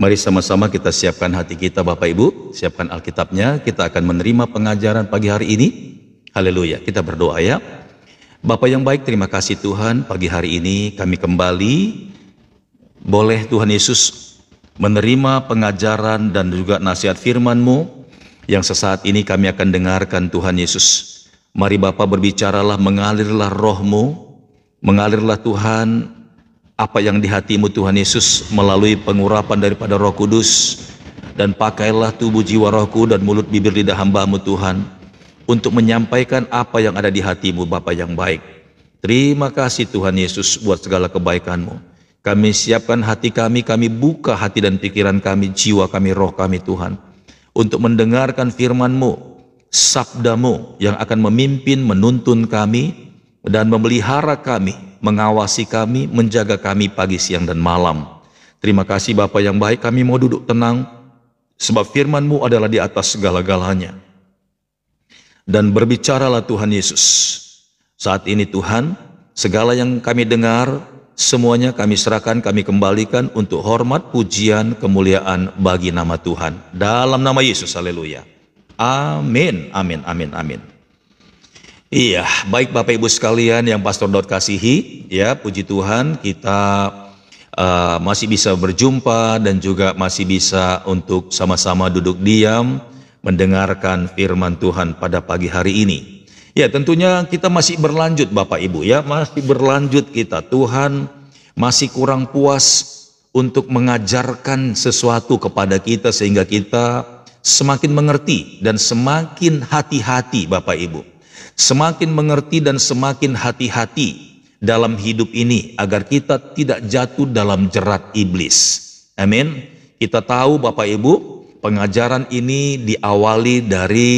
Mari sama-sama kita siapkan hati kita Bapak Ibu, siapkan Alkitabnya, kita akan menerima pengajaran pagi hari ini. Haleluya, kita berdoa ya. Bapa yang baik, terima kasih Tuhan, pagi hari ini kami kembali boleh Tuhan Yesus menerima pengajaran dan juga nasihat firman-Mu yang sesaat ini kami akan dengarkan Tuhan Yesus. Mari Bapa berbicaralah, mengalirlah roh-Mu, mengalirlah Tuhan apa yang di hati-Mu Tuhan Yesus melalui pengurapan daripada Roh Kudus, dan pakailah tubuh jiwa rohku dan mulut bibir lidah hamba-Mu Tuhan untuk menyampaikan apa yang ada di hati-Mu Bapa yang baik. Terima kasih Tuhan Yesus buat segala kebaikan-Mu. Kami siapkan hati kami buka hati dan pikiran kami, jiwa kami, roh kami Tuhan, untuk mendengarkan firman-Mu, sabda-Mu yang akan memimpin, menuntun kami dan memelihara kami, mengawasi kami, menjaga kami pagi, siang, dan malam. Terima kasih Bapa yang baik, kami mau duduk tenang sebab firman-Mu adalah di atas segala-galanya. Dan berbicaralah Tuhan Yesus. Saat ini Tuhan, segala yang kami dengar, semuanya kami serahkan, kami kembalikan untuk hormat, pujian, kemuliaan bagi nama Tuhan. Dalam nama Yesus, haleluya. Amin, amin, amin, amin. Iya, baik Bapak Ibu sekalian yang Pastor Daud kasihi, ya puji Tuhan kita masih bisa berjumpa dan juga masih bisa untuk sama-sama duduk diam mendengarkan firman Tuhan pada pagi hari ini. Ya tentunya kita masih berlanjut Bapak Ibu ya, masih berlanjut kita. Tuhan masih kurang puas untuk mengajarkan sesuatu kepada kita sehingga kita semakin mengerti dan semakin hati-hati Bapak Ibu. Semakin mengerti dan semakin hati-hati dalam hidup ini agar kita tidak jatuh dalam jerat iblis. Amin. Kita tahu Bapak Ibu, pengajaran ini diawali dari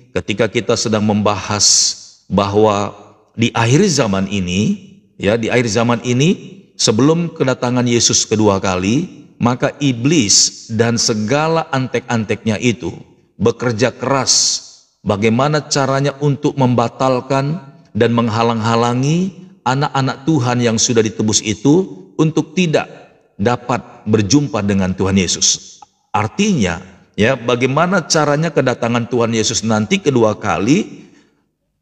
ketika kita sedang membahas bahwa di akhir zaman ini, ya di akhir zaman ini sebelum kedatangan Yesus kedua kali, maka iblis dan segala antek-anteknya itu bekerja keras bagaimana caranya untuk membatalkan dan menghalang-halangi anak-anak Tuhan yang sudah ditebus itu untuk tidak dapat berjumpa dengan Tuhan Yesus. Artinya, ya bagaimana caranya kedatangan Tuhan Yesus nanti kedua kali,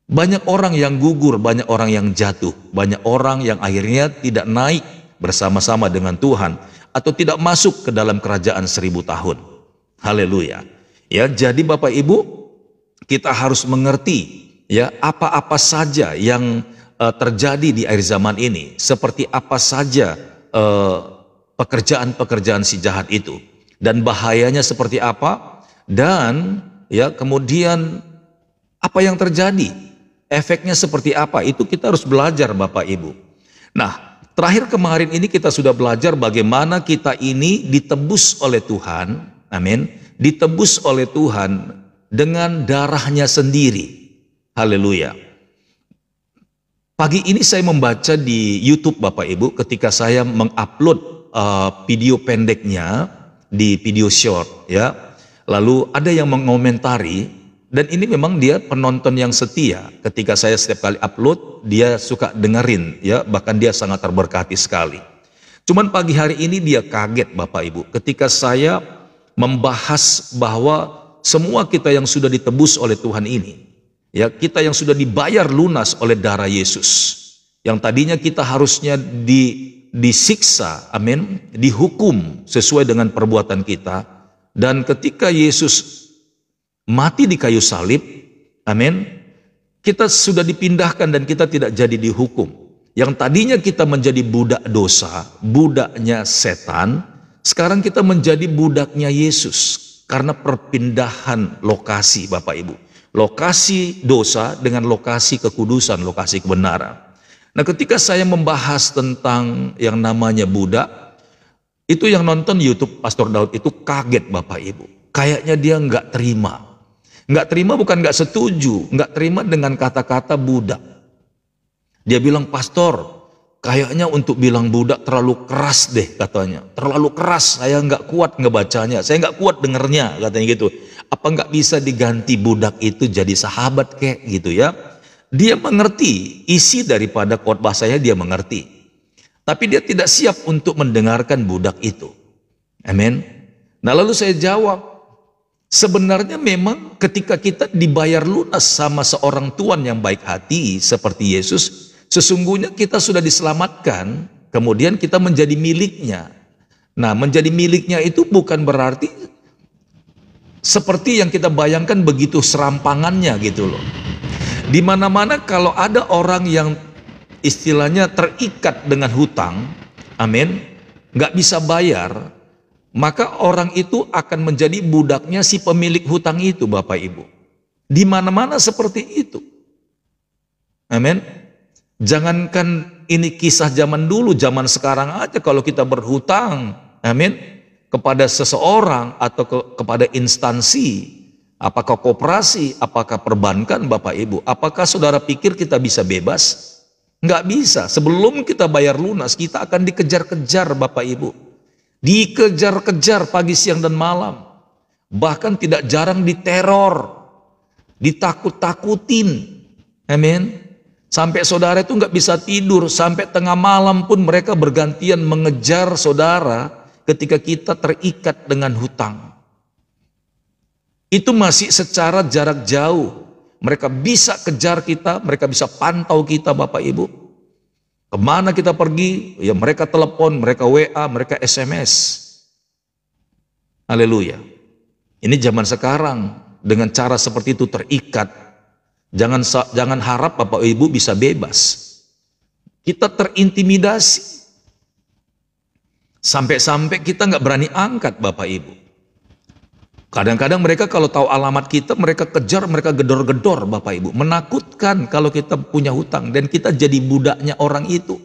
banyak orang yang gugur, banyak orang yang jatuh, banyak orang yang akhirnya tidak naik bersama-sama dengan Tuhan atau tidak masuk ke dalam kerajaan 1000 tahun. Haleluya. Ya, jadi Bapak Ibu, kita harus mengerti ya apa-apa saja yang terjadi di akhir zaman ini, seperti apa saja pekerjaan-pekerjaan si jahat itu dan bahayanya seperti apa, dan ya kemudian apa yang terjadi, efeknya seperti apa, itu kita harus belajar Bapak Ibu. Nah, terakhir kemarin ini kita sudah belajar bagaimana kita ini ditebus oleh Tuhan, amin, ditebus oleh Tuhan dengan darahnya sendiri. Haleluya. Pagi ini saya membaca di YouTube Bapak Ibu ketika saya mengupload video pendeknya di video short ya. Lalu ada yang mengomentari, dan ini memang dia penonton yang setia. Ketika saya setiap kali upload, dia suka dengerin ya, bahkan dia sangat terberkati sekali. Cuman pagi hari ini dia kaget Bapak Ibu ketika saya membahas bahwa semua kita yang sudah ditebus oleh Tuhan ini, ya kita yang sudah dibayar lunas oleh darah Yesus, yang tadinya kita harusnya disiksa, amin, dihukum sesuai dengan perbuatan kita, dan ketika Yesus mati di kayu salib, amin, kita sudah dipindahkan dan kita tidak jadi dihukum. Yang tadinya kita menjadi budak dosa, budaknya setan, sekarang kita menjadi budaknya Yesus. Karena perpindahan lokasi Bapak Ibu, lokasi dosa dengan lokasi kekudusan, lokasi kebenaran. Nah ketika saya membahas tentang yang namanya budak, itu yang nonton YouTube Pastor Daud itu kaget Bapak Ibu. Kayaknya dia nggak terima. Nggak terima bukan nggak setuju, nggak terima dengan kata-kata budak. Dia bilang, Pastor, kayaknya untuk bilang budak terlalu keras deh katanya. Terlalu keras, saya nggak kuat ngebacanya, saya nggak kuat dengernya katanya gitu. Apa nggak bisa diganti budak itu jadi sahabat kek gitu ya. Dia mengerti isi daripada khotbah saya, dia mengerti. Tapi dia tidak siap untuk mendengarkan budak itu. Amin. Nah lalu saya jawab, sebenarnya memang ketika kita dibayar lunas sama seorang Tuhan yang baik hati seperti Yesus, sesungguhnya kita sudah diselamatkan, kemudian kita menjadi miliknya. Nah, menjadi miliknya itu bukan berarti seperti yang kita bayangkan begitu serampangannya gitu loh. Di mana-mana kalau ada orang yang istilahnya terikat dengan hutang, amin, nggak bisa bayar, maka orang itu akan menjadi budaknya si pemilik hutang itu, Bapak Ibu. Di mana-mana seperti itu. Amin. Jangankan ini kisah zaman dulu, zaman sekarang aja kalau kita berhutang, amin, kepada seseorang atau kepada instansi, apakah koperasi, apakah perbankan, Bapak Ibu, apakah saudara pikir kita bisa bebas? Nggak bisa. Sebelum kita bayar lunas, kita akan dikejar-kejar, Bapak Ibu. Dikejar-kejar pagi, siang, dan malam. Bahkan tidak jarang diteror, ditakut-takutin. Amin. Sampai saudara itu nggak bisa tidur, sampai tengah malam pun mereka bergantian mengejar saudara ketika kita terikat dengan hutang. Itu masih secara jarak jauh. Mereka bisa kejar kita, mereka bisa pantau kita, Bapak Ibu. Kemana kita pergi, ya mereka telepon, mereka WA, mereka SMS. Haleluya. Ini zaman sekarang dengan cara seperti itu terikat. Jangan harap Bapak Ibu bisa bebas. Kita terintimidasi. Sampai-sampai kita nggak berani angkat, Bapak Ibu. Kadang-kadang mereka kalau tahu alamat kita, mereka kejar, mereka gedor-gedor, Bapak Ibu. Menakutkan kalau kita punya hutang dan kita jadi budaknya orang itu.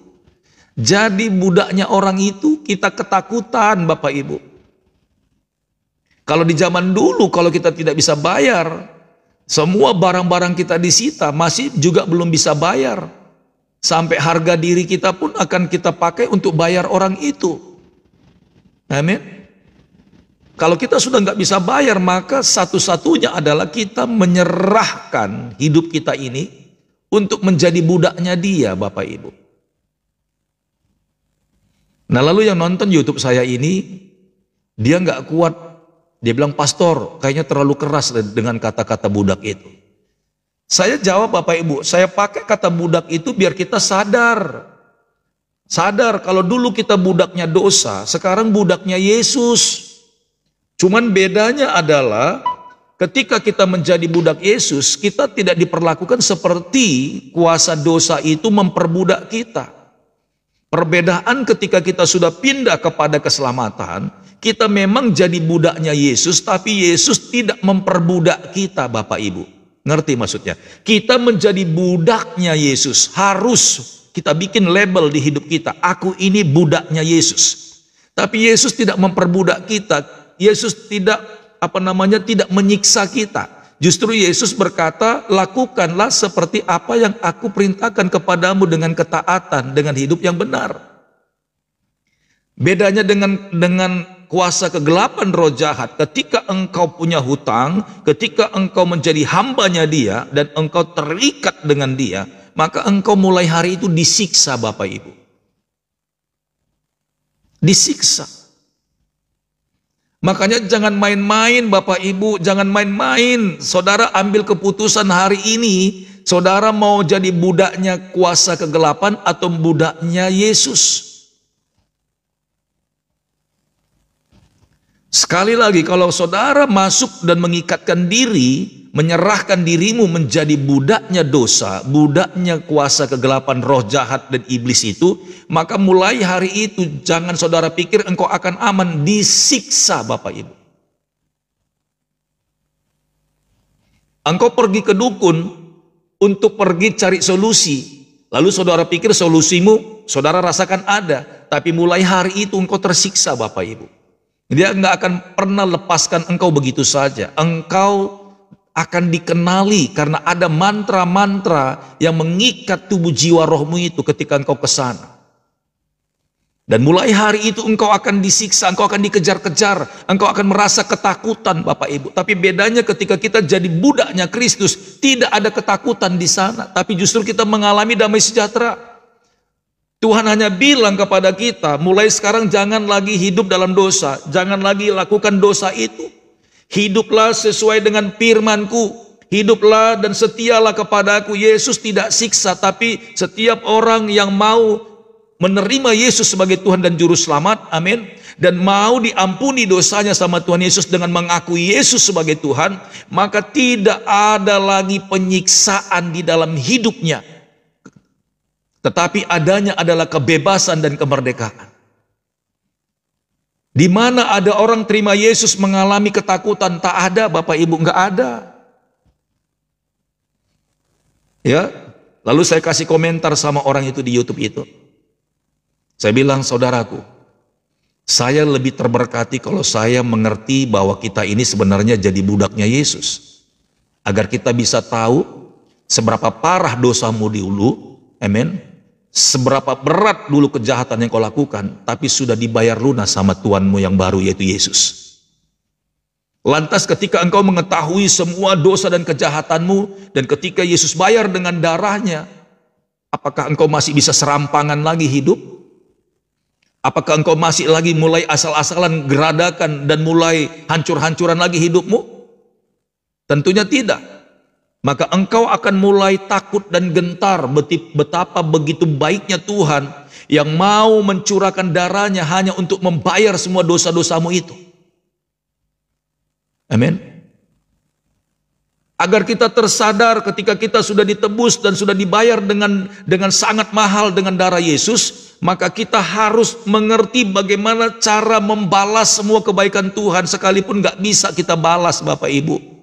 Jadi budaknya orang itu, kita ketakutan, Bapak Ibu. Kalau di zaman dulu, kalau kita tidak bisa bayar, semua barang-barang kita disita, masih juga belum bisa bayar. Sampai harga diri kita pun akan kita pakai untuk bayar orang itu. Amin. Kalau kita sudah nggak bisa bayar, maka satu-satunya adalah kita menyerahkan hidup kita ini untuk menjadi budaknya dia, Bapak Ibu. Nah lalu yang nonton YouTube saya ini, dia nggak kuat. Dia bilang, pastor, kayaknya terlalu keras dengan kata-kata budak itu. Saya jawab, Bapak Ibu, saya pakai kata budak itu biar kita sadar. Sadar kalau dulu kita budaknya dosa, sekarang budaknya Yesus. Cuman bedanya adalah ketika kita menjadi budak Yesus, kita tidak diperlakukan seperti kuasa dosa itu memperbudak kita. Perbedaan ketika kita sudah pindah kepada keselamatan, kita memang jadi budaknya Yesus, tapi Yesus tidak memperbudak kita, Bapak Ibu. Ngerti maksudnya? Kita menjadi budaknya Yesus, harus kita bikin label di hidup kita, aku ini budaknya Yesus. Tapi Yesus tidak memperbudak kita. Yesus tidak tidak menyiksa kita. Justru Yesus berkata, lakukanlah seperti apa yang aku perintahkan kepadamu dengan ketaatan, dengan hidup yang benar. Bedanya dengan kuasa kegelapan roh jahat, ketika engkau punya hutang, ketika engkau menjadi hambanya dia dan engkau terikat dengan dia, maka engkau mulai hari itu disiksa, Bapak Ibu. Disiksa. Makanya jangan main-main, Bapak Ibu, jangan main-main. Saudara ambil keputusan hari ini, saudara mau jadi budaknya kuasa kegelapan atau budaknya Yesus. Sekali lagi, kalau saudara masuk dan mengikatkan diri, menyerahkan dirimu menjadi budaknya dosa, budaknya kuasa kegelapan roh jahat dan iblis itu, maka mulai hari itu jangan saudara pikir engkau akan aman, disiksa, Bapak Ibu. Engkau pergi ke dukun untuk pergi cari solusi, lalu saudara pikir solusimu saudara rasakan ada, tapi mulai hari itu engkau tersiksa, Bapak Ibu. Dia nggak akan pernah lepaskan engkau begitu saja. Engkau akan dikenali karena ada mantra-mantra yang mengikat tubuh jiwa rohmu itu ketika engkau ke sana. Dan mulai hari itu engkau akan disiksa, engkau akan dikejar-kejar, engkau akan merasa ketakutan, Bapak Ibu. Tapi bedanya ketika kita jadi budaknya Kristus, tidak ada ketakutan di sana, tapi justru kita mengalami damai sejahtera. Tuhan hanya bilang kepada kita, mulai sekarang jangan lagi hidup dalam dosa, jangan lagi lakukan dosa itu. Hiduplah sesuai dengan firman-Ku, hiduplah dan setialah kepadaku. Yesus tidak siksa, tapi setiap orang yang mau menerima Yesus sebagai Tuhan dan Juru Selamat, amin, dan mau diampuni dosanya sama Tuhan Yesus dengan mengakui Yesus sebagai Tuhan, maka tidak ada lagi penyiksaan di dalam hidupnya. Tetapi adanya adalah kebebasan dan kemerdekaan. Di mana ada orang terima Yesus mengalami ketakutan? Tak ada, Bapak Ibu, enggak ada. Ya, lalu saya kasih komentar sama orang itu di YouTube itu. Saya bilang, saudaraku, saya lebih terberkati kalau saya mengerti bahwa kita ini sebenarnya jadi budaknya Yesus. Agar kita bisa tahu seberapa parah dosamu dulu, amin. Seberapa berat dulu kejahatan yang kau lakukan, tapi sudah dibayar lunas sama Tuhanmu yang baru, yaitu Yesus. Lantas ketika engkau mengetahui semua dosa dan kejahatanmu, dan ketika Yesus bayar dengan darahnya, apakah engkau masih bisa serampangan lagi hidup? Apakah engkau masih lagi mulai asal-asalan geradakan dan mulai hancur-hancuran lagi hidupmu? Tentunya tidak. Maka engkau akan mulai takut dan gentar betapa begitu baiknya Tuhan yang mau mencurahkan darahnya hanya untuk membayar semua dosa-dosamu itu. Amin. Agar kita tersadar ketika kita sudah ditebus dan sudah dibayar dengan sangat mahal dengan darah Yesus, maka kita harus mengerti bagaimana cara membalas semua kebaikan Tuhan sekalipun gak bisa kita balas, Bapak Ibu.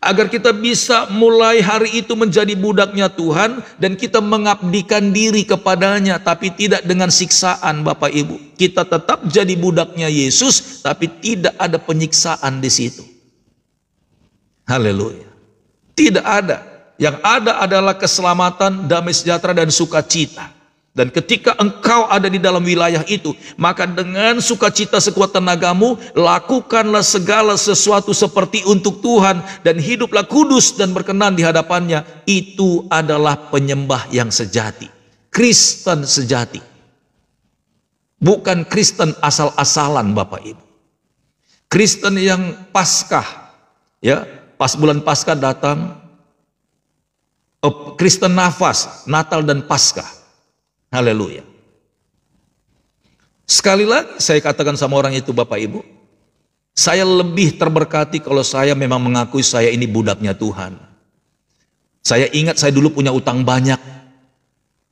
Agar kita bisa mulai hari itu menjadi budaknya Tuhan dan kita mengabdikan diri kepadanya, tapi tidak dengan siksaan, Bapak Ibu. Kita tetap jadi budaknya Yesus, tapi tidak ada penyiksaan di situ. Haleluya. Tidak ada. Yang ada adalah keselamatan, damai sejahtera dan sukacita. Dan ketika engkau ada di dalam wilayah itu, maka dengan sukacita sekuat tenagamu, lakukanlah segala sesuatu seperti untuk Tuhan, dan hiduplah kudus dan berkenan di hadapannya. Itu adalah penyembah yang sejati, Kristen sejati. Bukan Kristen asal-asalan, Bapak Ibu. Kristen yang Paskah, ya, pas bulan Paskah datang, Kristen nafas, Natal dan Paskah. Haleluya. Sekali lagi saya katakan sama orang itu, Bapak Ibu, saya lebih terberkati kalau saya memang mengakui saya ini budaknya Tuhan. Saya ingat saya dulu punya utang banyak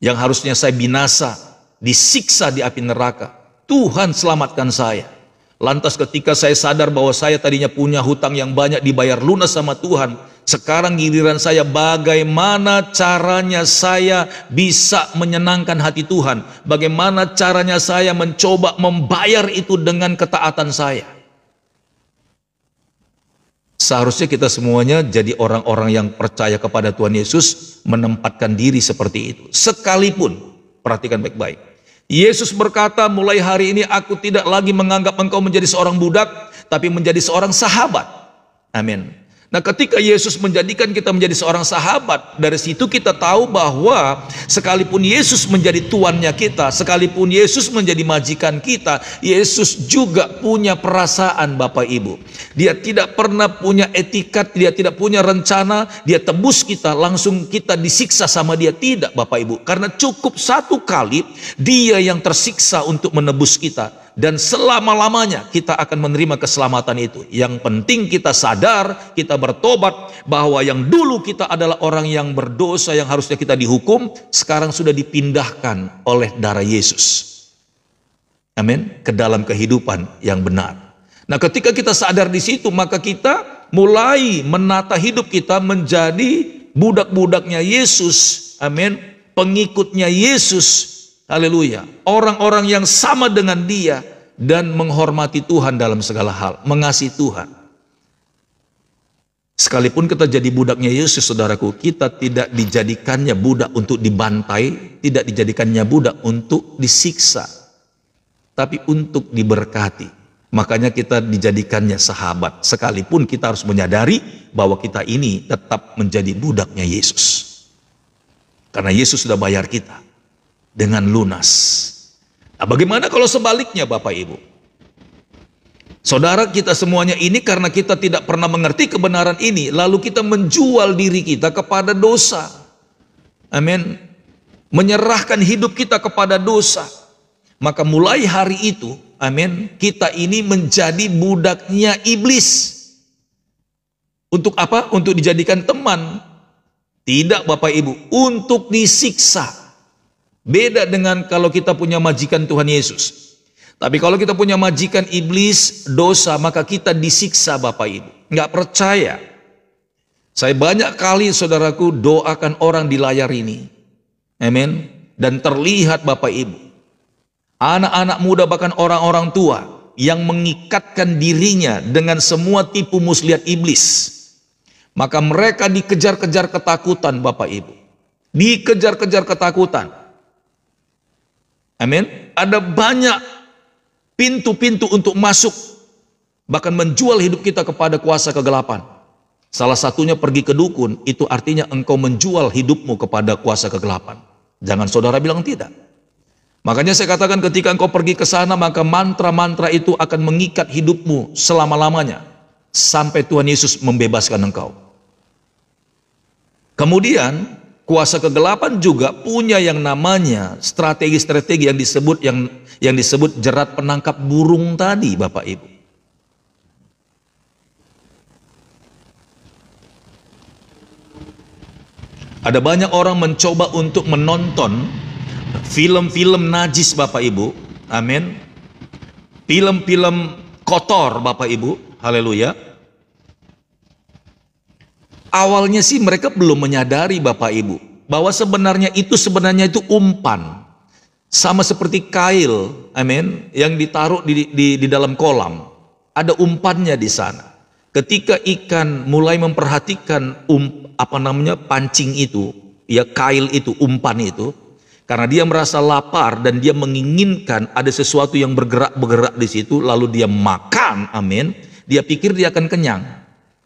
yang harusnya saya binasa, disiksa di api neraka. Tuhan selamatkan saya. Lantas ketika saya sadar bahwa saya tadinya punya hutang yang banyak dibayar lunas sama Tuhan, sekarang giliran saya bagaimana caranya saya bisa menyenangkan hati Tuhan. Bagaimana caranya saya mencoba membayar itu dengan ketaatan saya. Seharusnya kita semuanya jadi orang-orang yang percaya kepada Tuhan Yesus, menempatkan diri seperti itu. Sekalipun, perhatikan baik-baik, Yesus berkata, mulai hari ini aku tidak lagi menganggap engkau menjadi seorang budak, tapi menjadi seorang sahabat. Amin. Nah, ketika Yesus menjadikan kita menjadi seorang sahabat, dari situ kita tahu bahwa sekalipun Yesus menjadi tuannya kita, sekalipun Yesus menjadi majikan kita, Yesus juga punya perasaan, Bapak Ibu. Dia tidak pernah punya etikat, dia tidak punya rencana, dia tebus kita, langsung kita disiksa sama dia. Tidak, Bapak Ibu. Karena cukup satu kali, dia yang tersiksa untuk menebus kita. Dan selama-lamanya kita akan menerima keselamatan itu. Yang penting kita sadar, kita bertobat bahwa yang dulu kita adalah orang yang berdosa, yang harusnya kita dihukum, sekarang sudah dipindahkan oleh darah Yesus. Amin. Ke dalam kehidupan yang benar. Nah, ketika kita sadar di situ, maka kita mulai menata hidup kita menjadi budak-budaknya Yesus. Amin. Pengikutnya Yesus. Haleluya. Orang-orang yang sama dengan dia dan menghormati Tuhan dalam segala hal, mengasihi Tuhan. Sekalipun kita jadi budaknya Yesus, saudaraku, kita tidak dijadikannya budak untuk dibantai, tidak dijadikannya budak untuk disiksa, tapi untuk diberkati. Makanya kita dijadikannya sahabat. Sekalipun kita harus menyadari bahwa kita ini tetap menjadi budaknya Yesus. Karena Yesus sudah bayar kita. dengan lunas. Nah, bagaimana kalau sebaliknya Bapak Ibu? Saudara, kita semuanya ini karena kita tidak pernah mengerti kebenaran ini, lalu kita menjual diri kita kepada dosa. Amin. Menyerahkan hidup kita kepada dosa. Maka mulai hari itu, amin, kita ini menjadi budaknya iblis. Untuk apa? Untuk dijadikan teman. Tidak Bapak Ibu, untuk disiksa. Beda dengan kalau kita punya majikan Tuhan Yesus. Tapi kalau kita punya majikan iblis, dosa, maka kita disiksa Bapak Ibu. Nggak percaya. Saya banyak kali saudaraku doakan orang di layar ini. Amin. Dan terlihat Bapak Ibu. Anak-anak muda bahkan orang-orang tua yang mengikatkan dirinya dengan semua tipu muslihat iblis. Maka mereka dikejar-kejar ketakutan Bapak Ibu. Dikejar-kejar ketakutan. Amin. Ada banyak pintu-pintu untuk masuk, bahkan menjual hidup kita kepada kuasa kegelapan. Salah satunya pergi ke dukun, itu artinya engkau menjual hidupmu kepada kuasa kegelapan. Jangan saudara bilang tidak. Makanya saya katakan ketika engkau pergi ke sana, maka mantra-mantra itu akan mengikat hidupmu selama-lamanya, sampai Tuhan Yesus membebaskan engkau. Kemudian, kuasa kegelapan juga punya yang namanya strategi-strategi yang disebut jerat penangkap burung tadi Bapak Ibu. Ada banyak orang mencoba untuk menonton film-film najis Bapak Ibu. Amin. Film-film kotor Bapak Ibu. Haleluya. Awalnya sih mereka belum menyadari Bapak Ibu bahwa sebenarnya itu umpan. Sama seperti kail, amin, yang ditaruh di dalam kolam. Ada umpannya di sana. Ketika ikan mulai memperhatikan pancing itu, ya kail itu, umpan itu, karena dia merasa lapar dan dia menginginkan ada sesuatu yang bergerak di situ, lalu dia makan, amin. Dia pikir dia akan kenyang.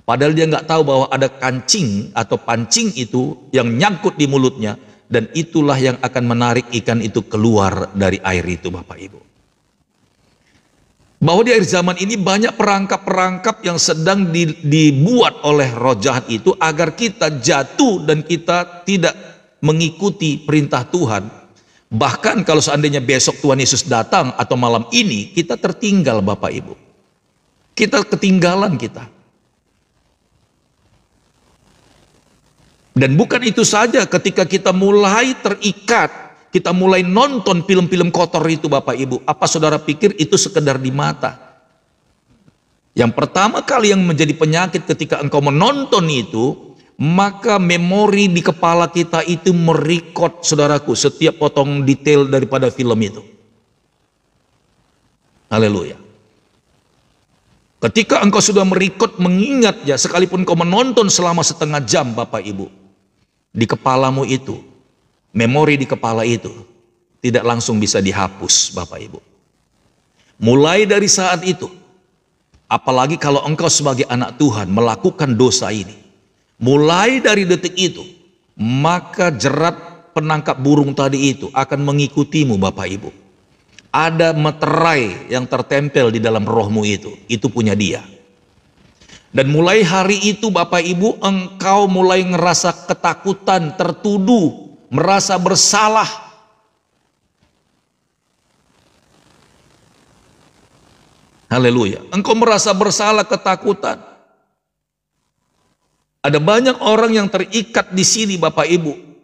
Padahal dia nggak tahu bahwa ada kancing atau pancing itu yang nyangkut di mulutnya, dan itulah yang akan menarik ikan itu keluar dari air itu Bapak Ibu. Bahwa di akhir zaman ini banyak perangkap-perangkap yang sedang dibuat oleh roh jahat itu agar kita jatuh dan kita tidak mengikuti perintah Tuhan. Bahkan kalau seandainya besok Tuhan Yesus datang atau malam ini, kita tertinggal Bapak Ibu. Kita ketinggalan kita. Dan bukan itu saja, ketika kita mulai terikat, kita mulai nonton film-film kotor itu Bapak Ibu, apa saudara pikir itu sekedar di mata? Yang pertama kali yang menjadi penyakit ketika engkau menonton itu, maka memori di kepala kita itu merekod saudaraku setiap potong detail daripada film itu. Haleluya. Ketika engkau sudah merekod, mengingat ya, sekalipun kau menonton selama setengah jam Bapak Ibu, di kepalamu itu, memori di kepala itu tidak langsung bisa dihapus Bapak Ibu. Mulai dari saat itu, apalagi kalau engkau sebagai anak Tuhan melakukan dosa ini, mulai dari detik itu, maka jerat penangkap burung tadi itu akan mengikutimu Bapak Ibu. Ada meterai yang tertempel di dalam rohmu itu punya dia. Dan mulai hari itu Bapak Ibu, engkau mulai ngerasa ketakutan, tertuduh, merasa bersalah. Haleluya. Engkau merasa bersalah, ketakutan. Ada banyak orang yang terikat di sini Bapak Ibu.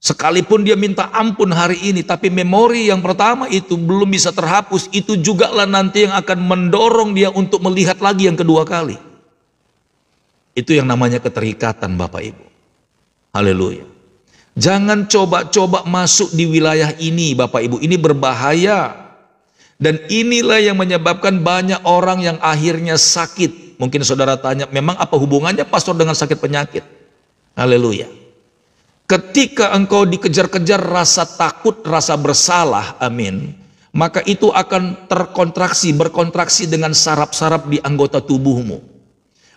Sekalipun dia minta ampun hari ini, tapi memori yang pertama itu belum bisa terhapus. Itu juga lah nanti yang akan mendorong dia untuk melihat lagi yang kedua kali. Itu yang namanya keterikatan Bapak Ibu. Haleluya. Jangan coba-coba masuk di wilayah ini Bapak Ibu. Ini berbahaya. Dan inilah yang menyebabkan banyak orang yang akhirnya sakit. Mungkin saudara tanya, memang apa hubungannya pastor dengan sakit penyakit? Haleluya. Ketika engkau dikejar-kejar rasa takut, rasa bersalah, amin, maka itu akan berkontraksi dengan saraf-saraf di anggota tubuhmu.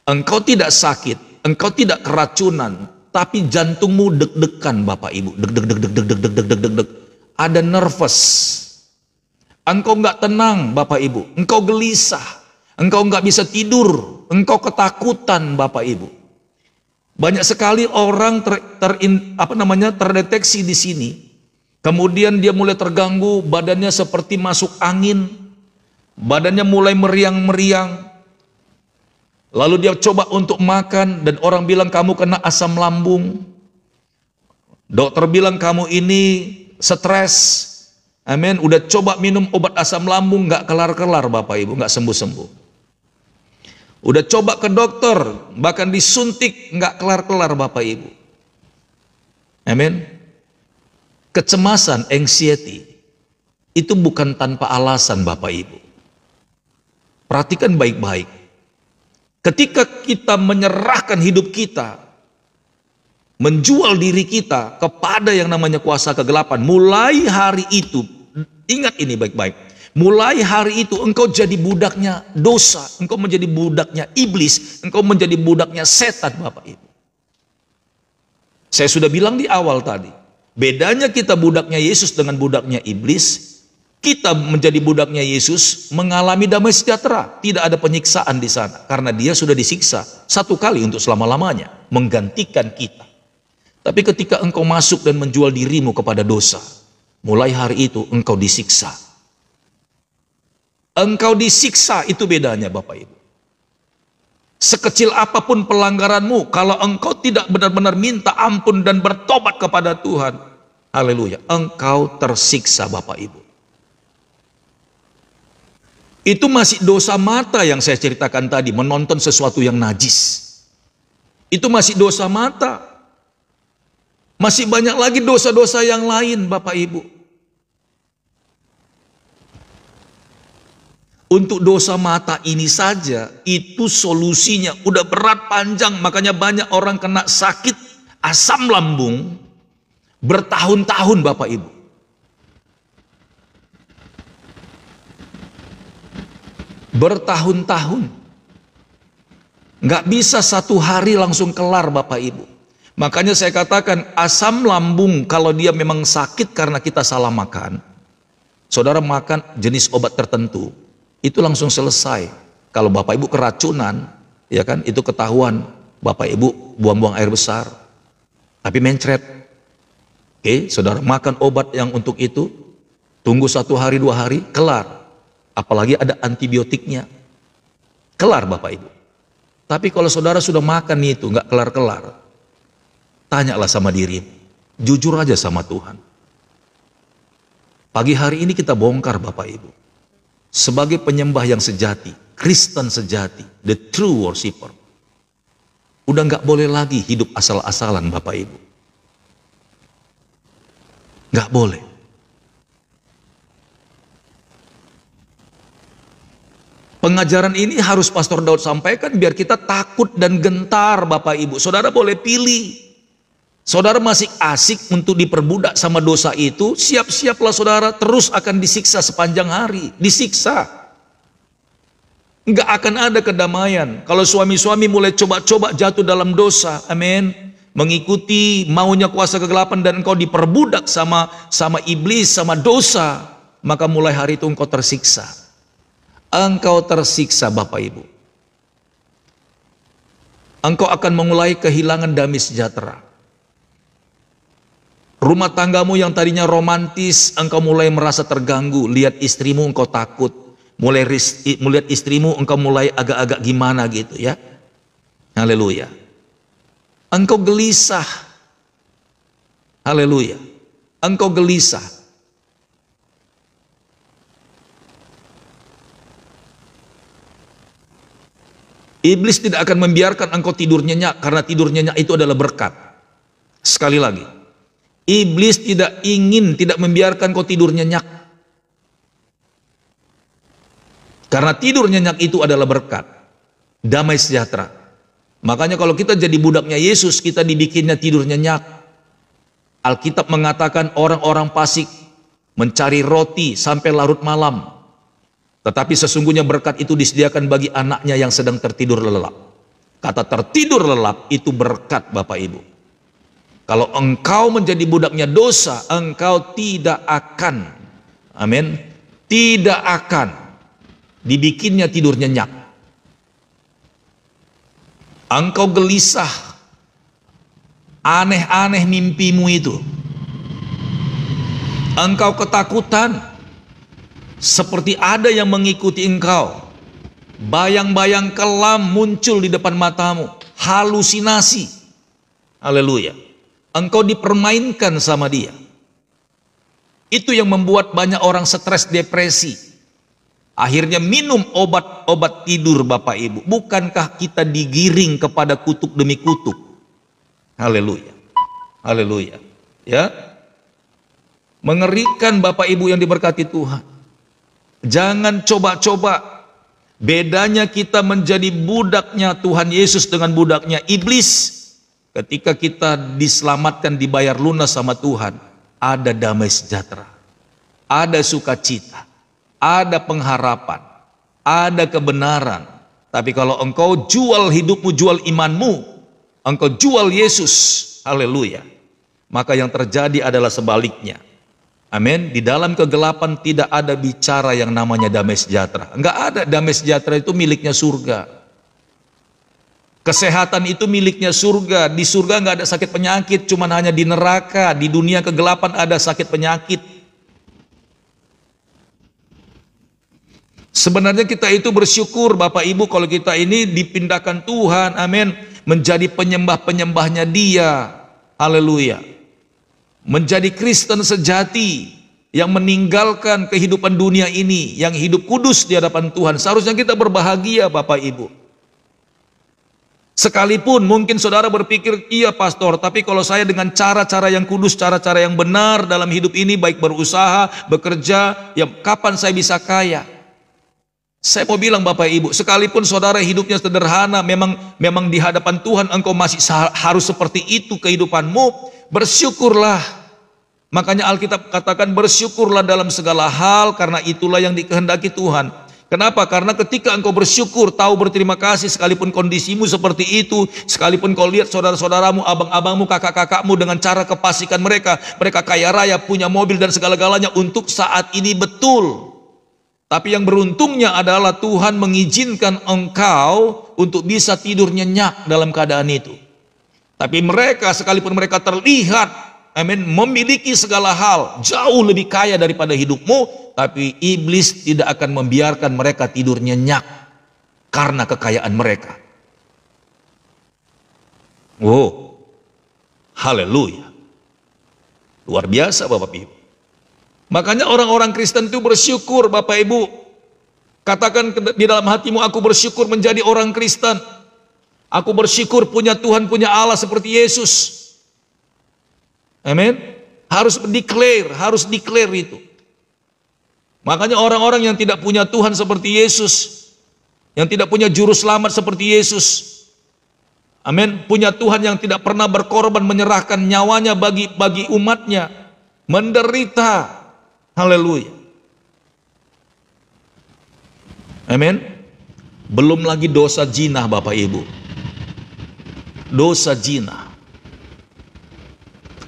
Engkau tidak sakit, engkau tidak keracunan, tapi jantungmu deg-degan Bapak Ibu, deg-deg. ada nervous. Engkau nggak tenang Bapak Ibu, engkau gelisah, engkau nggak bisa tidur, engkau ketakutan Bapak Ibu. Banyak sekali orang terdeteksi di sini. Kemudian dia mulai terganggu, badannya seperti masuk angin, badannya mulai meriang-meriang. Lalu dia coba untuk makan dan orang bilang kamu kena asam lambung. Dokter bilang kamu ini stres. Amin. Udah coba minum obat asam lambung, nggak kelar-kelar Bapak Ibu, nggak sembuh-sembuh. Udah coba ke dokter, bahkan disuntik, nggak kelar-kelar Bapak Ibu. Amin. Kecemasan, anxiety, itu bukan tanpa alasan Bapak Ibu. Perhatikan baik-baik. Ketika kita menyerahkan hidup kita, menjual diri kita kepada yang namanya kuasa kegelapan, mulai hari itu, ingat ini baik-baik, mulai hari itu engkau jadi budaknya dosa, engkau menjadi budaknya iblis, engkau menjadi budaknya setan Bapak Ibu. Saya sudah bilang di awal tadi, bedanya kita budaknya Yesus dengan budaknya iblis. Kita menjadi budaknya Yesus mengalami damai sejahtera, tidak ada penyiksaan di sana karena dia sudah disiksa satu kali untuk selama-lamanya, menggantikan kita. Tapi ketika engkau masuk dan menjual dirimu kepada dosa, mulai hari itu engkau disiksa. Engkau disiksa, itu bedanya Bapak Ibu. Sekecil apapun pelanggaranmu, kalau engkau tidak benar-benar minta ampun dan bertobat kepada Tuhan, haleluya, engkau tersiksa Bapak Ibu. Itu masih dosa mata yang saya ceritakan tadi, menonton sesuatu yang najis. Itu masih dosa mata. Masih banyak lagi dosa-dosa yang lain Bapak Ibu. Untuk dosa mata ini saja, itu solusinya udah berat panjang, makanya banyak orang kena sakit asam lambung bertahun-tahun Bapak Ibu. Bertahun-tahun. Nggak bisa satu hari langsung kelar Bapak Ibu. Makanya saya katakan asam lambung kalau dia memang sakit karena kita salah makan, saudara makan jenis obat tertentu, itu langsung selesai. Kalau Bapak Ibu keracunan, ya kan, itu ketahuan. Bapak Ibu buang-buang air besar, tapi mencret. Oke, saudara makan obat yang untuk itu, tunggu 1 hari 2 hari, kelar. Apalagi ada antibiotiknya, kelar Bapak Ibu. Tapi kalau saudara sudah makan itu nggak kelar-kelar, tanyalah sama diri, jujur aja sama Tuhan. Pagi hari ini kita bongkar Bapak Ibu, sebagai penyembah yang sejati, Kristen sejati, the true worshiper, udah nggak boleh lagi hidup asal-asalan Bapak Ibu, nggak boleh. Pengajaran ini harus Pastor Daud sampaikan biar kita takut dan gentar Bapak Ibu. Saudara boleh pilih. Saudara masih asik untuk diperbudak sama dosa itu, siap-siaplah saudara terus akan disiksa sepanjang hari. Disiksa. Enggak akan ada kedamaian. Kalau suami-suami mulai coba-coba jatuh dalam dosa, amin, mengikuti maunya kuasa kegelapan dan engkau diperbudak sama iblis, sama dosa, maka mulai hari itu engkau tersiksa. Engkau tersiksa Bapak Ibu. Engkau akan memulai kehilangan damai sejahtera. Rumah tanggamu yang tadinya romantis, engkau mulai merasa terganggu. Lihat istrimu engkau takut. Melihat istrimu engkau mulai agak-agak gimana gitu ya. Haleluya. Engkau gelisah. Haleluya. Engkau gelisah. Iblis tidak akan membiarkan engkau tidur nyenyak, karena tidur nyenyak itu adalah berkat. Sekali lagi, iblis tidak membiarkan engkau tidur nyenyak, karena tidur nyenyak itu adalah berkat, damai sejahtera. Makanya kalau kita jadi budaknya Yesus, kita dibikinnya tidur nyenyak. Alkitab mengatakan orang-orang fasik mencari roti sampai larut malam, tetapi sesungguhnya berkat itu disediakan bagi anaknya yang sedang tertidur lelap. Kata tertidur lelap itu berkat Bapak Ibu. Kalau engkau menjadi budaknya dosa, engkau tidak akan, amin, tidak akan dibikinnya tidur nyenyak. Engkau gelisah, aneh-aneh mimpimu itu. Engkau ketakutan, seperti ada yang mengikuti engkau. Bayang-bayang kelam muncul di depan matamu, halusinasi. Haleluya. Engkau dipermainkan sama dia. Itu yang membuat banyak orang stres, depresi. Akhirnya minum obat tidur, Bapak Ibu. Bukankah kita digiring kepada kutuk demi kutuk? Haleluya. Haleluya. Ya. Mengerikan Bapak Ibu yang diberkati Tuhan. Jangan coba-coba. Bedanya kita menjadi budaknya Tuhan Yesus dengan budaknya iblis. Ketika kita diselamatkan, dibayar lunas sama Tuhan, ada damai sejahtera, ada sukacita, ada pengharapan, ada kebenaran. Tapi kalau engkau jual hidupmu, jual imanmu, engkau jual Yesus, haleluya, maka yang terjadi adalah sebaliknya. Amin. Di dalam kegelapan tidak ada bicara yang namanya damai sejahtera. Enggak ada. Damai sejahtera itu miliknya surga. Kesehatan itu miliknya surga. Di surga nggak ada sakit penyakit, cuman hanya di neraka, di dunia kegelapan ada sakit penyakit. Sebenarnya kita itu bersyukur Bapak Ibu kalau kita ini dipindahkan Tuhan, amin, menjadi penyembah-penyembahnya Dia. Haleluya. Menjadi Kristen sejati yang meninggalkan kehidupan dunia ini, yang hidup kudus di hadapan Tuhan. Seharusnya kita berbahagia Bapak Ibu. Sekalipun mungkin saudara berpikir, iya pastor, tapi kalau saya dengan cara-cara yang kudus, cara-cara yang benar dalam hidup ini, baik berusaha, bekerja, ya kapan saya bisa kaya? Saya mau bilang Bapak Ibu, sekalipun saudara hidupnya sederhana, memang di hadapan Tuhan engkau masih harus seperti itu kehidupanmu, bersyukurlah. Makanya Alkitab katakan bersyukurlah dalam segala hal, karena itulah yang dikehendaki Tuhan. Kenapa? Karena ketika engkau bersyukur, tahu berterima kasih, sekalipun kondisimu seperti itu, sekalipun kau lihat saudara-saudaramu, abang-abangmu, kakak-kakakmu dengan cara kepasikan mereka kaya raya, punya mobil dan segala-galanya untuk saat ini, betul. Tapi yang beruntungnya adalah Tuhan mengizinkan engkau untuk bisa tidur nyenyak dalam keadaan itu. Tapi mereka, sekalipun mereka terlihat, amin, memiliki segala hal, jauh lebih kaya daripada hidupmu, tapi iblis tidak akan membiarkan mereka tidur nyenyak karena kekayaan mereka. Wow, haleluya, luar biasa Bapak Ibu. Makanya orang-orang Kristen itu bersyukur Bapak Ibu. Katakan di dalam hatimu, aku bersyukur menjadi orang Kristen. Aku bersyukur punya Tuhan, punya Allah seperti Yesus. Amin. Harus declare itu. Makanya orang-orang yang tidak punya Tuhan seperti Yesus, yang tidak punya juru selamat seperti Yesus, amin, punya Tuhan yang tidak pernah berkorban, menyerahkan nyawanya bagi umatnya, menderita. Haleluya. Amin. Belum lagi dosa zina Bapak Ibu. Dosa zina.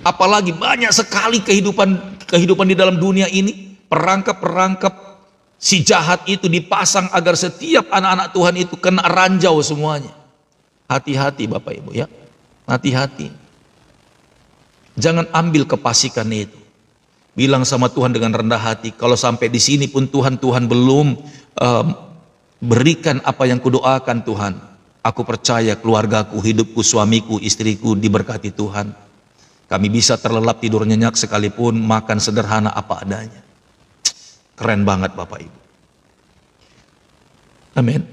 Apalagi banyak sekali kehidupan di dalam dunia ini, perangkap-perangkap si jahat itu dipasang agar setiap anak-anak Tuhan itu kena ranjau semuanya. Hati-hati Bapak Ibu ya. Hati-hati. Jangan ambil kepasikan itu. Bilang sama Tuhan dengan rendah hati, kalau sampai di sini pun Tuhan belum berikan apa yang kudoakan Tuhan. Aku percaya keluargaku, hidupku, suamiku, istriku diberkati Tuhan. Kami bisa terlelap tidur nyenyak sekalipun makan sederhana apa adanya. Keren banget Bapak Ibu. Amin.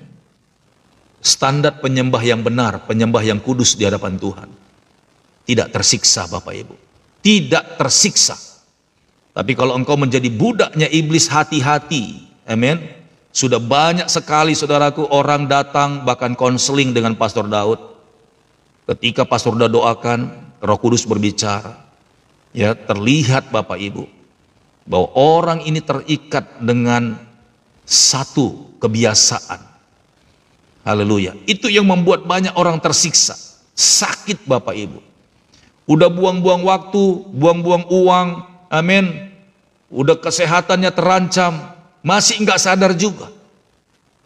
Standar penyembah yang benar, penyembah yang kudus di hadapan Tuhan, tidak tersiksa Bapak Ibu. Tidak tersiksa. Tapi kalau engkau menjadi budaknya iblis, hati-hati. Amin. Sudah banyak sekali saudaraku orang datang bahkan konseling dengan Pastor Daud. Ketika Pastor Daud doakan, Roh Kudus berbicara. Ya, terlihat Bapak Ibu bahwa orang ini terikat dengan satu kebiasaan. Haleluya. Itu yang membuat banyak orang tersiksa, sakit Bapak Ibu. udah buang-buang waktu, buang-buang uang, amin. Udah kesehatannya terancam, masih enggak sadar juga.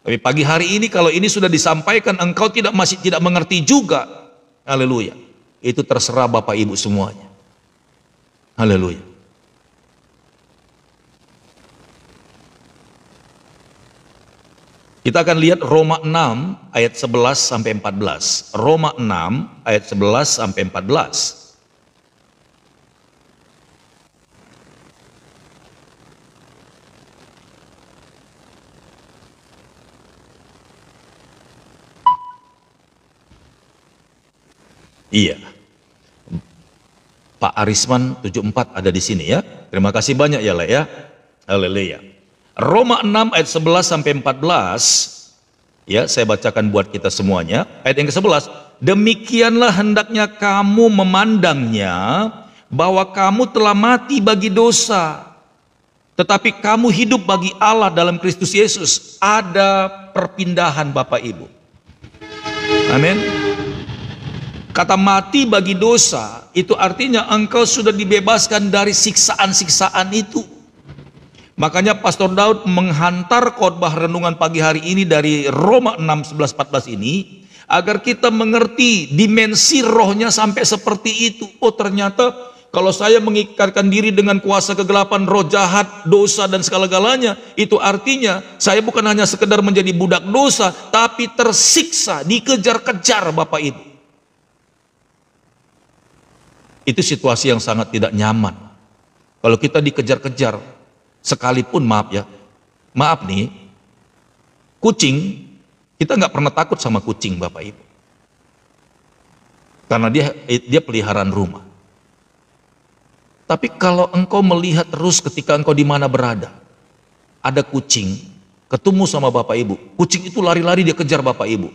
Tapi pagi hari ini kalau ini sudah disampaikan, engkau masih tidak mengerti juga. Haleluya. Itu terserah Bapak Ibu semuanya. Haleluya. Kita akan lihat Roma 6 ayat 11 sampai 14. Roma 6 ayat 11 sampai 14. Iya. Pak Arisman 74 ada di sini ya. Terima kasih banyak ya, Le ya. Haleluya. Roma 6 ayat 11 sampai 14. Ya, saya bacakan buat kita semuanya. Ayat yang ke-11. Demikianlah hendaknya kamu memandangnya, bahwa kamu telah mati bagi dosa, tetapi kamu hidup bagi Allah dalam Kristus Yesus. Ada perpindahan Bapak Ibu. Amin. Kata mati bagi dosa, itu artinya engkau sudah dibebaskan dari siksaan-siksaan itu. Makanya Pastor Daud menghantar khotbah renungan pagi hari ini dari Roma 6, 11, 14 ini, agar kita mengerti dimensi rohnya sampai seperti itu. Oh ternyata kalau saya mengikatkan diri dengan kuasa kegelapan, roh jahat, dosa dan segala-galanya, itu artinya saya bukan hanya sekedar menjadi budak dosa, tapi tersiksa, dikejar-kejar Bapak Ibu. Itu situasi yang sangat tidak nyaman. Kalau kita dikejar-kejar, sekalipun maaf nih, kucing, kita nggak pernah takut sama kucing Bapak Ibu. Karena dia peliharaan rumah. Tapi kalau engkau melihat terus ketika engkau di mana berada, ada kucing, ketemu sama Bapak Ibu, kucing itu lari-lari dia kejar Bapak Ibu.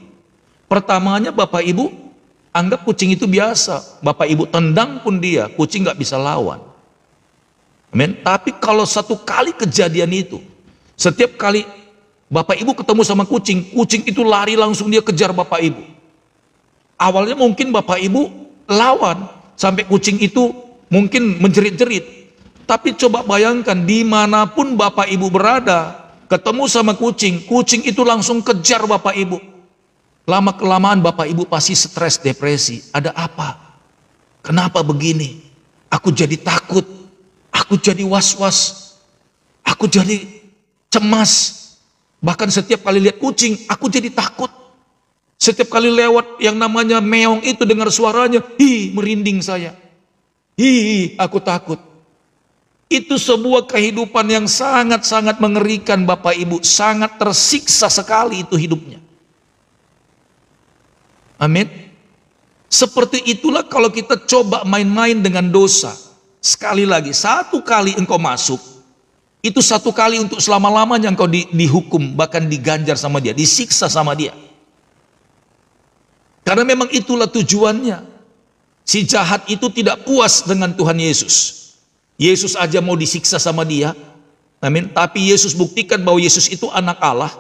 Pertamanya Bapak Ibu anggap kucing itu biasa, Bapak Ibu tendang pun dia, kucing nggak bisa lawan. Amin. Tapi kalau satu kali kejadian itu, setiap kali Bapak Ibu ketemu sama kucing, kucing itu lari langsung dia kejar Bapak Ibu. Awalnya mungkin Bapak Ibu lawan, sampai kucing itu mungkin menjerit-jerit. Tapi coba bayangkan, dimanapun Bapak Ibu berada, ketemu sama kucing, kucing itu langsung kejar Bapak Ibu. Lama-kelamaan Bapak Ibu pasti stres, depresi. Ada apa? Kenapa begini? Aku jadi takut. Aku jadi was-was. Aku jadi cemas. Bahkan setiap kali lihat kucing, aku jadi takut. Setiap kali lewat yang namanya meong itu, dengar suaranya, merinding saya. Aku takut. Itu sebuah kehidupan yang sangat-sangat mengerikan Bapak Ibu. Sangat tersiksa sekali itu hidupnya. Amin. Seperti itulah kalau kita coba main-main dengan dosa. Sekali lagi, satu kali engkau masuk, itu satu kali untuk selama-lamanya engkau dihukum, bahkan diganjar sama dia, disiksa sama dia. Karena memang itulah tujuannya. Si jahat itu tidak puas dengan Tuhan Yesus. Yesus aja mau disiksa sama dia. Amin. Tapi Yesus buktikan bahwa Yesus itu anak Allah.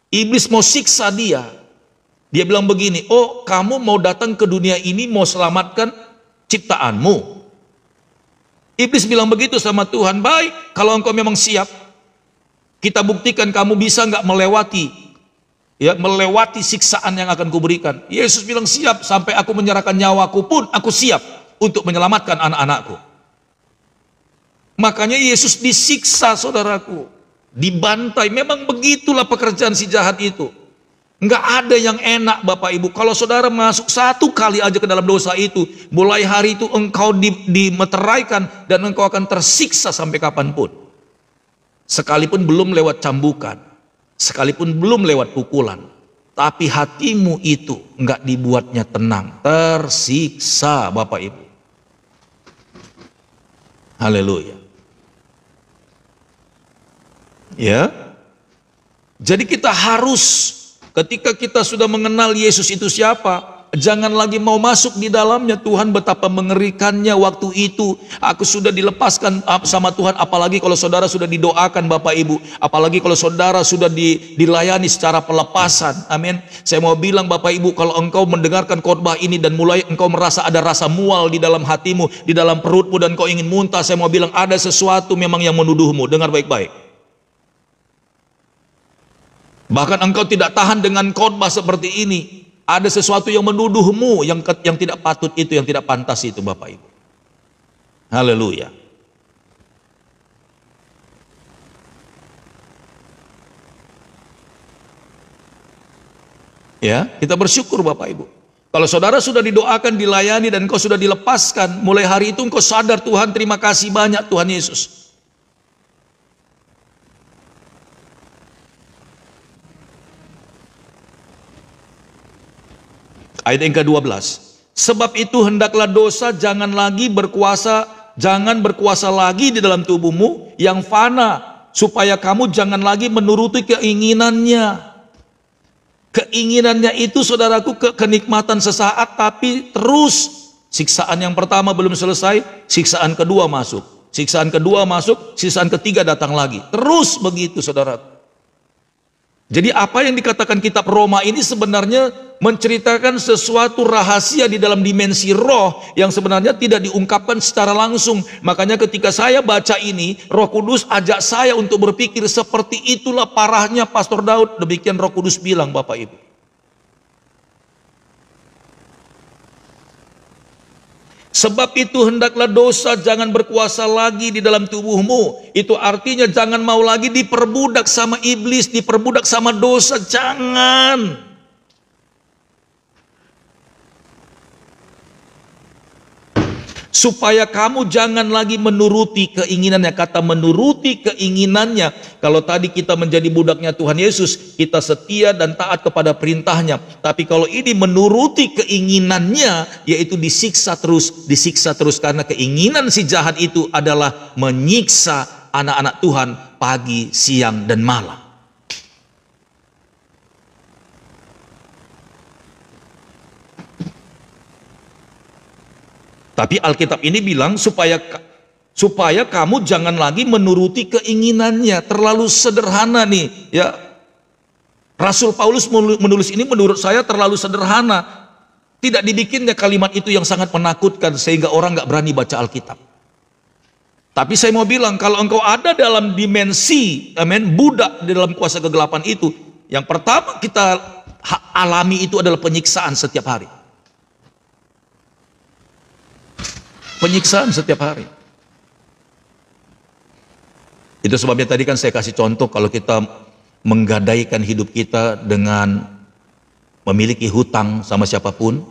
Iblis mau siksa dia. Dia bilang begini, oh kamu mau datang ke dunia ini mau selamatkan ciptaanmu. Iblis bilang begitu sama Tuhan, baik kalau engkau memang siap, kita buktikan kamu bisa nggak melewati siksaan yang akan kuberikan. Yesus bilang siap, sampai aku menyerahkan nyawaku pun aku siap untuk menyelamatkan anak-anakku. Makanya Yesus disiksa saudaraku, dibantai. Memang begitulah pekerjaan si jahat itu. Enggak ada yang enak Bapak Ibu. Kalau saudara masuk satu kali aja ke dalam dosa itu, mulai hari itu engkau dimeteraikan dan engkau akan tersiksa sampai kapanpun. Sekalipun belum lewat cambukan, sekalipun belum lewat pukulan, tapi hatimu itu enggak dibuatnya tenang, tersiksa Bapak Ibu. Haleluya. Ya. Jadi kita harus, ketika kita sudah mengenal Yesus itu siapa, Jangan lagi mau masuk di dalamnya. Tuhan, betapa mengerikannya waktu itu. Aku sudah dilepaskan sama Tuhan, apalagi kalau saudara sudah didoakan Bapak Ibu, apalagi kalau saudara sudah dilayani secara pelepasan. Amin. Saya mau bilang Bapak Ibu, kalau engkau mendengarkan khotbah ini dan mulai engkau merasa ada rasa mual di dalam hatimu, di dalam perutmu, dan kau ingin muntah, saya mau bilang ada sesuatu memang yang menuduhmu. Dengar baik-baik. Bahkan engkau tidak tahan dengan khotbah seperti ini. Ada sesuatu yang menuduhmu, yang tidak patut itu, yang tidak pantas itu Bapak Ibu. Haleluya. Ya, kita bersyukur Bapak Ibu. Kalau saudara sudah didoakan, dilayani, dan engkau sudah dilepaskan, mulai hari itu engkau sadar, Tuhan terima kasih banyak Tuhan Yesus. Ayat yang ke-12. Sebab itu hendaklah dosa jangan berkuasa lagi di dalam tubuhmu yang fana, supaya kamu jangan lagi menuruti keinginannya. Keinginannya itu saudaraku kenikmatan sesaat, tapi terus siksaan yang pertama belum selesai, siksaan kedua masuk. Siksaan kedua masuk, siksaan ketiga datang lagi. Terus begitu saudara. Jadi apa yang dikatakan kitab Roma ini sebenarnya menceritakan sesuatu rahasia di dalam dimensi roh yang sebenarnya tidak diungkapkan secara langsung. Makanya ketika saya baca ini, Roh Kudus ajak saya untuk berpikir, seperti itulah parahnya Pastor Daud. Demikian Roh Kudus bilang Bapak Ibu. Sebab itu hendaklah dosa jangan berkuasa lagi di dalam tubuhmu. Itu artinya jangan mau lagi diperbudak sama iblis, diperbudak sama dosa. Jangan. Supaya kamu jangan lagi menuruti keinginannya. Kata menuruti keinginannya. Kalau tadi kita menjadi budaknya Tuhan Yesus, kita setia dan taat kepada perintahnya. Tapi kalau ini menuruti keinginannya, yaitu disiksa terus. Karena keinginan si jahat itu adalah menyiksa anak-anak Tuhan pagi, siang, dan malam. Tapi Alkitab ini bilang supaya kamu jangan lagi menuruti keinginannya. Terlalu sederhana nih ya. Rasul Paulus menulis ini menurut saya terlalu sederhana. Tidak dibikinnya kalimat itu yang sangat menakutkan sehingga orang nggak berani baca Alkitab. Tapi saya mau bilang, kalau engkau ada dalam dimensi budak di dalam kuasa kegelapan itu, yang pertama kita alami itu adalah penyiksaan setiap hari. Penyiksaan setiap hari. Itu sebabnya tadi kan saya kasih contoh, kalau kita menggadaikan hidup kita dengan memiliki hutang sama siapapun,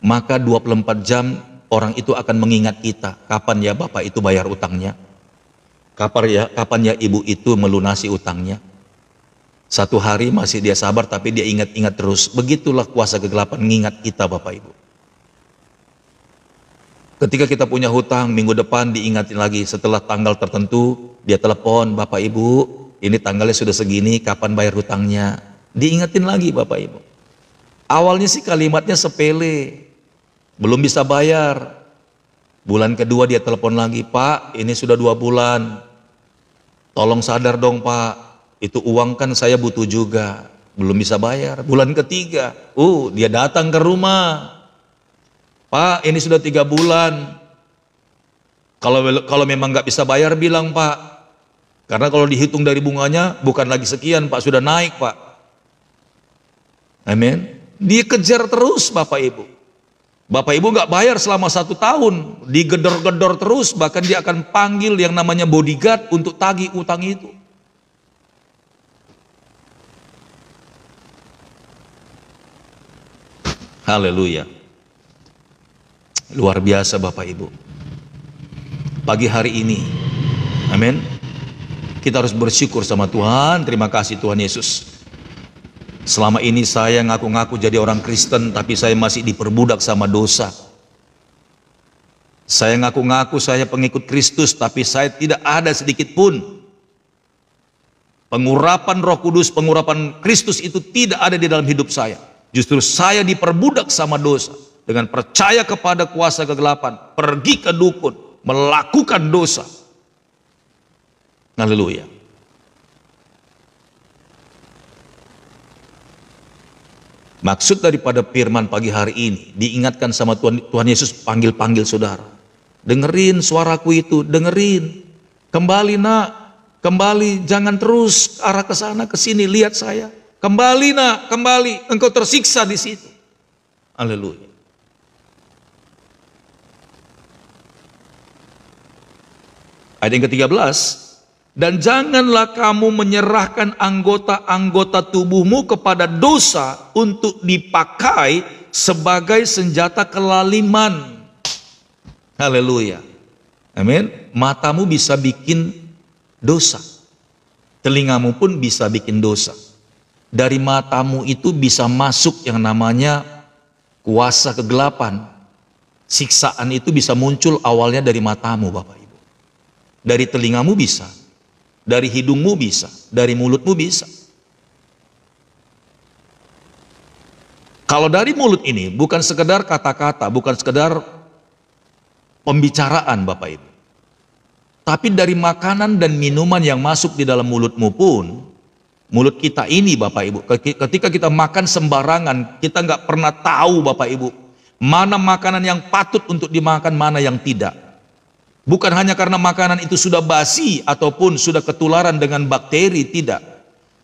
maka 24 jam orang itu akan mengingat kita. Kapan ya Bapak itu bayar utangnya? Kapan ya Ibu itu melunasi utangnya? Satu hari masih dia sabar, tapi dia ingat-ingat terus. Begitulah kuasa kegelapan mengingat kita Bapak Ibu. Ketika kita punya hutang, minggu depan diingatin lagi, setelah tanggal tertentu dia telepon, Bapak Ibu ini tanggalnya sudah segini, kapan bayar hutangnya? Diingatin lagi Bapak Ibu. Awalnya sih kalimatnya sepele, belum bisa bayar. Bulan kedua dia telepon lagi, Pak ini sudah 2 bulan, tolong sadar dong Pak, itu uang kan saya butuh juga, belum bisa bayar. Bulan ketiga dia datang ke rumah, Pak ini sudah 3 bulan, kalau memang nggak bisa bayar bilang Pak, karena kalau dihitung dari bunganya bukan lagi sekian Pak, sudah naik Pak. Amin. Dia kejar terus Bapak Ibu. Bapak Ibu nggak bayar selama 1 tahun, digedor-gedor terus, bahkan dia akan panggil yang namanya bodyguard untuk tagih utang itu. Haleluya. Luar biasa Bapak Ibu. Pagi hari ini, amin, kita harus bersyukur sama Tuhan. Terima kasih Tuhan Yesus. Selama ini saya ngaku-ngaku jadi orang Kristen, tapi saya masih diperbudak sama dosa. Saya ngaku-ngaku saya pengikut Kristus, tapi saya tidak ada sedikit pun pengurapan Roh Kudus, pengurapan Kristus itu tidak ada di dalam hidup saya. Justru saya diperbudak sama dosa. Dengan percaya kepada kuasa kegelapan, pergi ke dukun, melakukan dosa. Haleluya. Maksud daripada firman pagi hari ini, diingatkan sama Tuhan Yesus, panggil-panggil saudara. Dengerin suaraku itu, dengerin. Kembali nak, kembali, jangan terus arah ke sana ke sini, lihat saya. Kembali nak, kembali, engkau tersiksa di situ. Haleluya. Ayat yang ke-13, dan janganlah kamu menyerahkan anggota-anggota tubuhmu kepada dosa untuk dipakai sebagai senjata kelaliman. Haleluya. Amin. Matamu bisa bikin dosa. Telingamu pun bisa bikin dosa. Dari matamu itu bisa masuk yang namanya kuasa kegelapan. Siksaan itu bisa muncul awalnya dari matamu, Bapak Ibu. Dari telingamu bisa. Dari hidungmu bisa, dari mulutmu bisa. Kalau dari mulut ini bukan sekedar kata-kata, bukan sekedar pembicaraan Bapak Ibu. Tapi dari makanan dan minuman yang masuk di dalam mulutmu pun, mulut kita ini Bapak Ibu, ketika kita makan sembarangan, kita nggak pernah tahu Bapak Ibu, mana makanan yang patut untuk dimakan, mana yang tidak. Bukan hanya karena makanan itu sudah basi ataupun sudah ketularan dengan bakteri, tidak.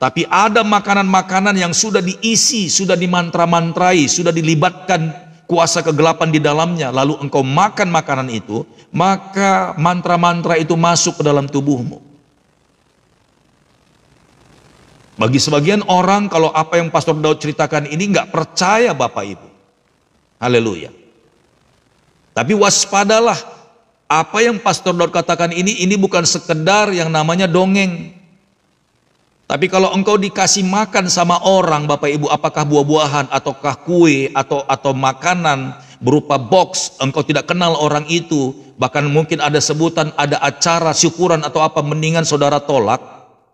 Tapi ada makanan-makanan yang sudah diisi, sudah dimantra-mantrai, sudah dilibatkan kuasa kegelapan di dalamnya. Lalu engkau makan makanan itu, maka mantra-mantra itu masuk ke dalam tubuhmu. Bagi sebagian orang, kalau apa yang Pastor Daud ceritakan ini nggak percaya Bapak Ibu. Haleluya. Tapi waspadalah. Apa yang Pastor Daud katakan ini bukan sekedar yang namanya dongeng. Tapi kalau engkau dikasih makan sama orang Bapak Ibu, apakah buah-buahan ataukah kue atau makanan berupa box, engkau tidak kenal orang itu, bahkan mungkin ada sebutan, ada acara syukuran atau apa, mendingan saudara tolak,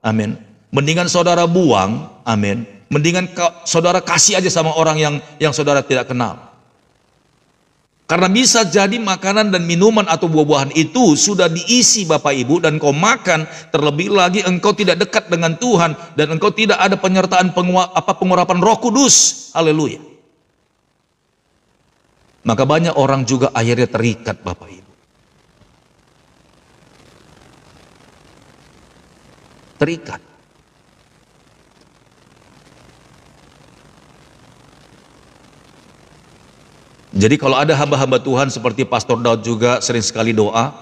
amin. Mendingan saudara buang, amin. Mendingan saudara kasih aja sama orang yang saudara tidak kenal. Karena bisa jadi makanan dan minuman atau buah-buahan itu sudah diisi Bapak Ibu, dan kau makan, terlebih lagi engkau tidak dekat dengan Tuhan dan engkau tidak ada penyertaan pengurapan Roh Kudus. Haleluya. Maka banyak orang juga akhirnya terikat Bapak Ibu. Terikat. Jadi kalau ada hamba-hamba Tuhan seperti Pastor Daud juga sering sekali doa,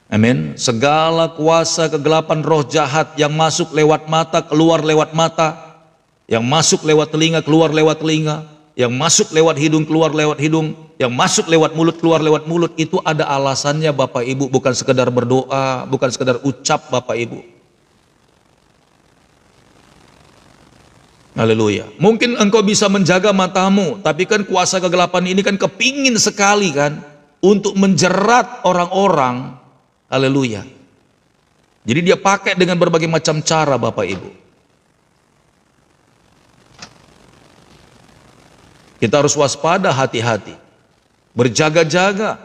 amin, segala kuasa kegelapan roh jahat yang masuk lewat mata, keluar lewat mata, yang masuk lewat telinga, keluar lewat telinga, yang masuk lewat hidung, keluar lewat hidung, yang masuk lewat mulut, keluar lewat mulut, itu ada alasannya Bapak Ibu, bukan sekedar berdoa, bukan sekedar ucap Bapak Ibu. Haleluya. Mungkin engkau bisa menjaga matamu, tapi kan kuasa kegelapan ini kan kepingin sekali kan untuk menjerat orang-orang. Haleluya. Jadi dia pakai dengan berbagai macam cara Bapak Ibu. Kita harus waspada, hati-hati, berjaga-jaga.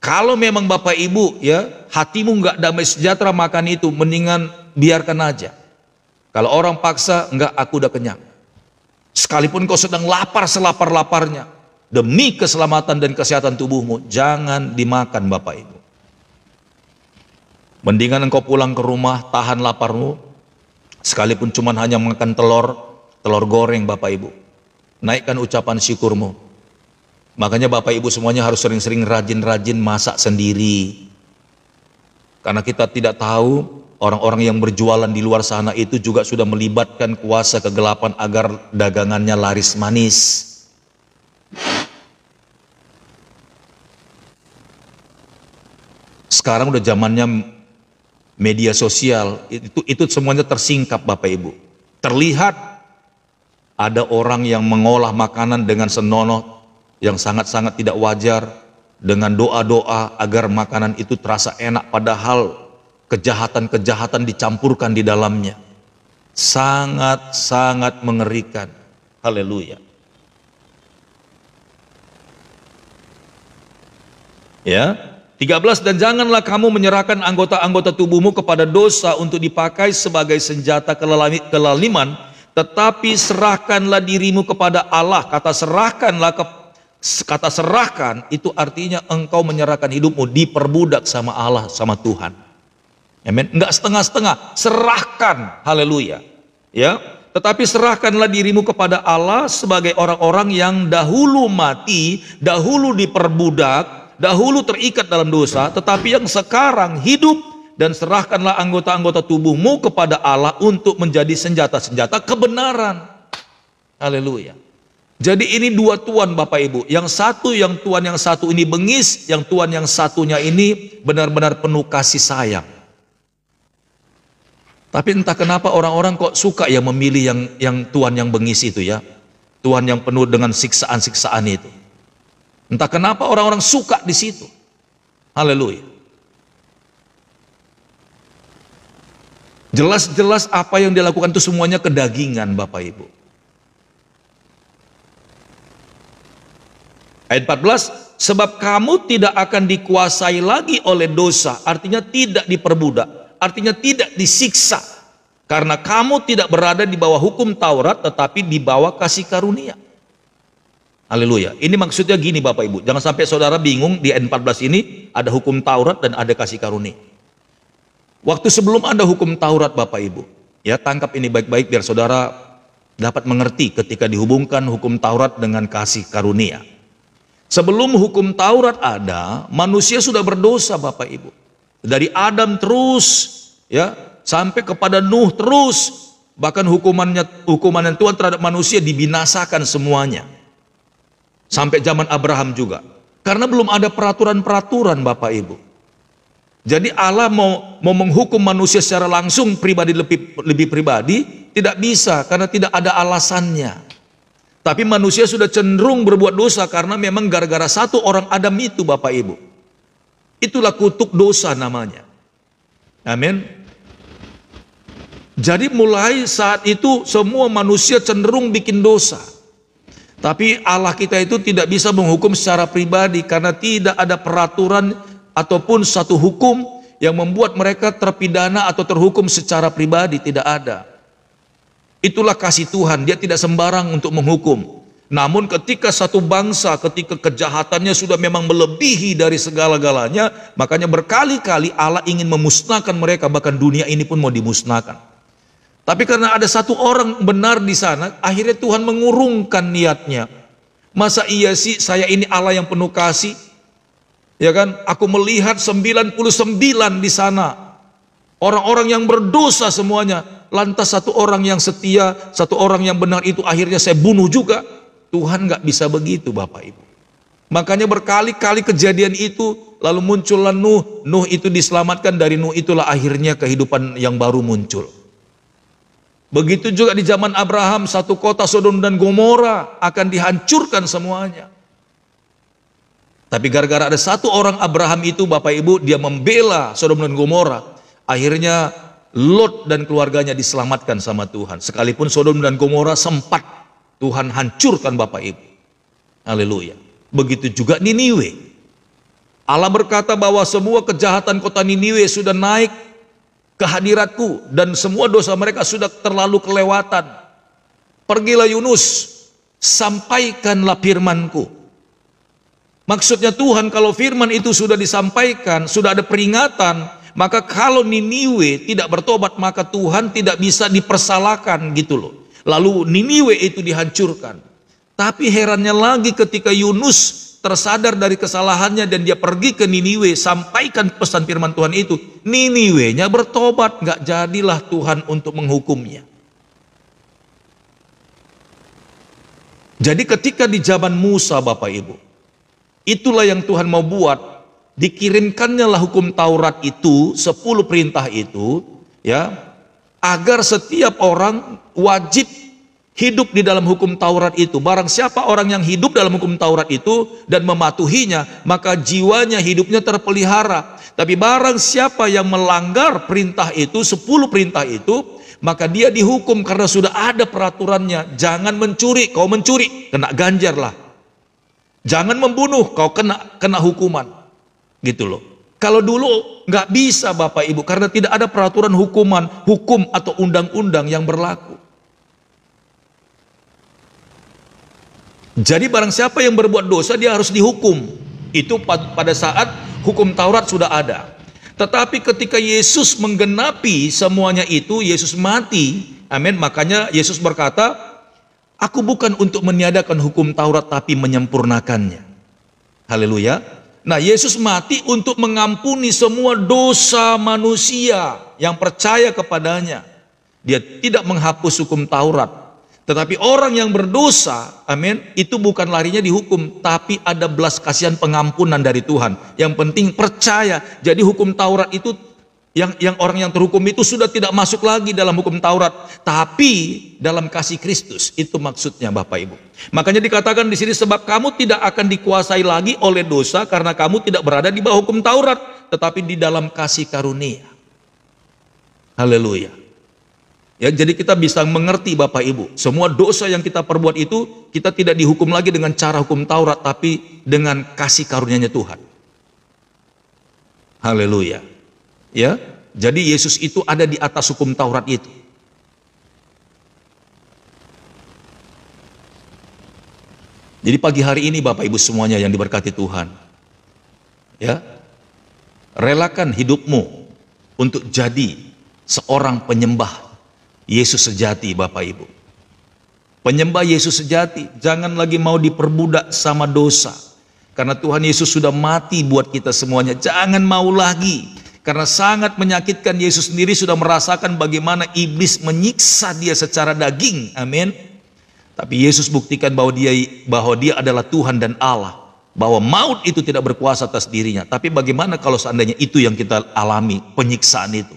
Kalau memang Bapak Ibu ya hatimu nggak damai sejahtera makan itu, mendingan biarkan aja. Kalau orang paksa, enggak, aku udah kenyang. Sekalipun kau sedang lapar selapar-laparnya, demi keselamatan dan kesehatan tubuhmu, jangan dimakan Bapak Ibu. Mendingan engkau pulang ke rumah, tahan laparmu, sekalipun cuma hanya makan telur goreng Bapak Ibu. Naikkan ucapan syukurmu. Makanya Bapak Ibu semuanya harus sering-sering rajin-rajin masak sendiri. Karena kita tidak tahu, orang-orang yang berjualan di luar sana itu juga sudah melibatkan kuasa kegelapan agar dagangannya laris manis. Sekarang udah zamannya media sosial, itu semuanya tersingkap Bapak Ibu. Terlihat ada orang yang mengolah makanan dengan senonoh yang sangat-sangat tidak wajar, dengan doa-doa agar makanan itu terasa enak, padahal kejahatan-kejahatan dicampurkan di dalamnya. Sangat-sangat mengerikan. Haleluya. Ya. 13, dan janganlah kamu menyerahkan anggota-anggota tubuhmu kepada dosa untuk dipakai sebagai senjata kelaliman, tetapi serahkanlah dirimu kepada Allah. Kata serahkan itu artinya engkau menyerahkan hidupmu, diperbudak sama Allah, sama Tuhan. Amin. Enggak setengah-setengah, serahkan. Haleluya. Ya. Tetapi serahkanlah dirimu kepada Allah sebagai orang-orang yang dahulu mati, dahulu diperbudak, dahulu terikat dalam dosa, tetapi yang sekarang hidup, dan serahkanlah anggota-anggota tubuhmu kepada Allah untuk menjadi senjata-senjata kebenaran. Haleluya. Jadi ini dua tuan Bapak Ibu. Yang satu, yang tuan yang satu ini bengis, yang tuan yang satunya ini benar-benar penuh kasih sayang. Tapi entah kenapa orang-orang kok suka ya memilih yang tuan yang bengis itu ya. Tuan yang penuh dengan siksaan-siksaan itu. Entah kenapa orang-orang suka di situ. Haleluya. Jelas-jelas apa yang dia lakukan itu semuanya kedagingan Bapak Ibu. Ayat 14, sebab kamu tidak akan dikuasai lagi oleh dosa, artinya tidak diperbudak, artinya tidak disiksa, karena kamu tidak berada di bawah hukum Taurat, tetapi di bawah kasih karunia. Haleluya. Ini maksudnya gini Bapak Ibu, jangan sampai saudara bingung di ayat 14 ini ada hukum Taurat dan ada kasih karunia. Waktu sebelum ada hukum Taurat Bapak Ibu, ya tangkap ini baik-baik biar saudara dapat mengerti ketika dihubungkan hukum Taurat dengan kasih karunia. Sebelum hukum Taurat ada, manusia sudah berdosa Bapak Ibu. Dari Adam terus ya sampai kepada Nuh terus, bahkan hukuman Tuhan terhadap manusia dibinasakan semuanya. Sampai zaman Abraham juga. Karena belum ada peraturan-peraturan Bapak Ibu. Jadi Allah mau menghukum manusia secara langsung pribadi lebih pribadi, tidak bisa karena tidak ada alasannya. Tapi manusia sudah cenderung berbuat dosa karena memang gara-gara satu orang Adam itu Bapak Ibu. Itulah kutuk dosa namanya. Amin. Jadi mulai saat itu semua manusia cenderung bikin dosa. Tapi Allah kita itu tidak bisa menghukum secara pribadi karena tidak ada peraturan ataupun satu hukum yang membuat mereka terpidana atau terhukum secara pribadi, tidak ada. Itulah kasih Tuhan, dia tidak sembarang untuk menghukum. Namun ketika satu bangsa, ketika kejahatannya sudah memang melebihi dari segala-galanya, makanya berkali-kali Allah ingin memusnahkan mereka, bahkan dunia ini pun mau dimusnahkan. Tapi karena ada satu orang benar di sana, akhirnya Tuhan mengurungkan niatnya. Masa iya sih saya ini Allah yang penuh kasih? Ya kan? Aku melihat 99 di sana. Orang-orang yang berdosa semuanya. Lantas satu orang yang setia, satu orang yang benar itu akhirnya saya bunuh juga. Tuhan nggak bisa begitu Bapak Ibu. Makanya berkali-kali kejadian itu, lalu muncullah Nuh. Nuh itu diselamatkan, dari Nuh itulah akhirnya kehidupan yang baru muncul. Begitu juga di zaman Abraham, satu kota Sodom dan Gomora akan dihancurkan semuanya. Tapi gara-gara ada satu orang Abraham itu Bapak Ibu, dia membela Sodom dan Gomora. Akhirnya Lot dan keluarganya diselamatkan sama Tuhan. Sekalipun Sodom dan Gomora sempat Tuhan hancurkan Bapak Ibu. Haleluya. Begitu juga Niniwe. Allah berkata bahwa semua kejahatan kota Niniwe sudah naik ke hadiratku dan semua dosa mereka sudah terlalu kelewatan. Pergilah Yunus, sampaikanlah firmanku. Maksudnya Tuhan, kalau firman itu sudah disampaikan, sudah ada peringatan, maka kalau Niniwe tidak bertobat, maka Tuhan tidak bisa dipersalahkan gitu loh. Lalu Niniwe itu dihancurkan. Tapi herannya lagi ketika Yunus tersadar dari kesalahannya dan dia pergi ke Niniwe, sampaikan pesan firman Tuhan itu, Niniwenya bertobat, nggak jadilah Tuhan untuk menghukumnya. Jadi ketika di zaman Musa Bapak Ibu, itulah yang Tuhan mau buat. Dikirimkannya lah hukum Taurat itu, 10 perintah itu, ya, agar setiap orang wajib hidup di dalam hukum Taurat itu. Barang siapa orang yang hidup dalam hukum Taurat itu dan mematuhinya, maka jiwanya hidupnya terpelihara. Tapi barang siapa yang melanggar perintah itu, 10 perintah itu, maka dia dihukum karena sudah ada peraturannya. Jangan mencuri, kau mencuri, kena ganjar lah. Jangan membunuh, kau kena hukuman. Gitu loh. Kalau dulu nggak bisa Bapak Ibu, karena tidak ada peraturan hukum atau undang-undang yang berlaku. Jadi barang siapa yang berbuat dosa dia harus dihukum. Itu pada saat hukum Taurat sudah ada. Tetapi ketika Yesus menggenapi semuanya itu, Yesus mati. Amin. Makanya Yesus berkata, aku bukan untuk meniadakan hukum Taurat tapi menyempurnakannya. Haleluya. Nah, Yesus mati untuk mengampuni semua dosa manusia yang percaya kepadanya. Dia tidak menghapus hukum Taurat. Tetapi orang yang berdosa, amin, itu bukan larinya dihukum, tapi ada belas kasihan pengampunan dari Tuhan. Yang penting percaya. Jadi hukum Taurat itu, yang orang yang terhukum itu sudah tidak masuk lagi dalam hukum Taurat, tapi dalam kasih Kristus. Itu maksudnya Bapak Ibu. Makanya dikatakan di sini, sebab kamu tidak akan dikuasai lagi oleh dosa karena kamu tidak berada di bawah hukum Taurat, tetapi di dalam kasih karunia. Haleluya. Ya, jadi kita bisa mengerti Bapak Ibu, semua dosa yang kita perbuat itu kita tidak dihukum lagi dengan cara hukum Taurat, tapi dengan kasih karunia-Nya Tuhan. Haleluya. Ya, jadi Yesus itu ada di atas hukum Taurat itu. Jadi pagi hari ini Bapak Ibu semuanya yang diberkati Tuhan, ya, relakan hidupmu untuk jadi seorang penyembah Yesus sejati Bapak Ibu. Penyembah Yesus sejati, jangan lagi mau diperbudak sama dosa. Karena Tuhan Yesus sudah mati buat kita semuanya, jangan mau lagi. Karena sangat menyakitkan, Yesus sendiri sudah merasakan bagaimana iblis menyiksa dia secara daging. Amin. Tapi Yesus buktikan bahwa dia adalah Tuhan dan Allah. Bahwa maut itu tidak berkuasa atas dirinya. Tapi bagaimana kalau seandainya itu yang kita alami, penyiksaan itu?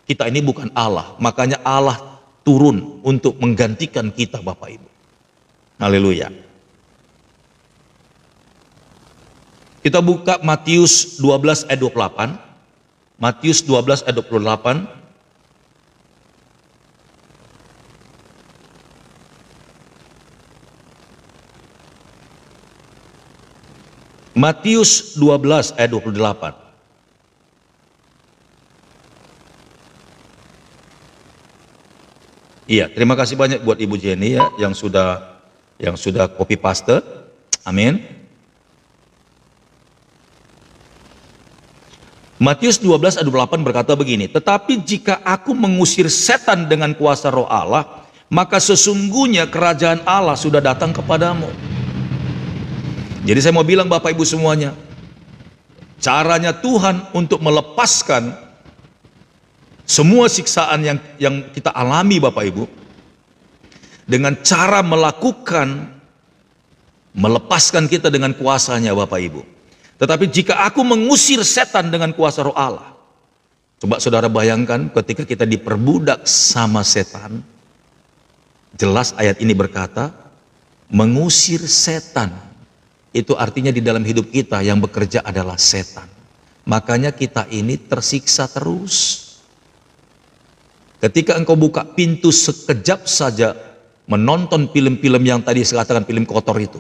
Kita ini bukan Allah. Makanya Allah turun untuk menggantikan kita Bapak Ibu. Haleluya. Kita buka Matius 12 ayat 28. Matius 12 ayat 28. Matius 12 ayat 28. Iya, terima kasih banyak buat Ibu Jenny ya yang sudah copy paste. Amin. Matius 12 ayat 28 berkata begini, tetapi jika aku mengusir setan dengan kuasa roh Allah, maka sesungguhnya kerajaan Allah sudah datang kepadamu. Jadi saya mau bilang Bapak Ibu semuanya, caranya Tuhan untuk melepaskan semua siksaan yang kita alami Bapak Ibu, dengan cara melepaskan kita dengan kuasanya Bapak Ibu. Tetapi jika aku mengusir setan dengan kuasa roh Allah, coba saudara bayangkan ketika kita diperbudak sama setan. Jelas ayat ini berkata, mengusir setan. Itu artinya di dalam hidup kita yang bekerja adalah setan. Makanya kita ini tersiksa terus. Ketika engkau buka pintu sekejap saja menonton film-film yang tadi saya katakan film kotor itu,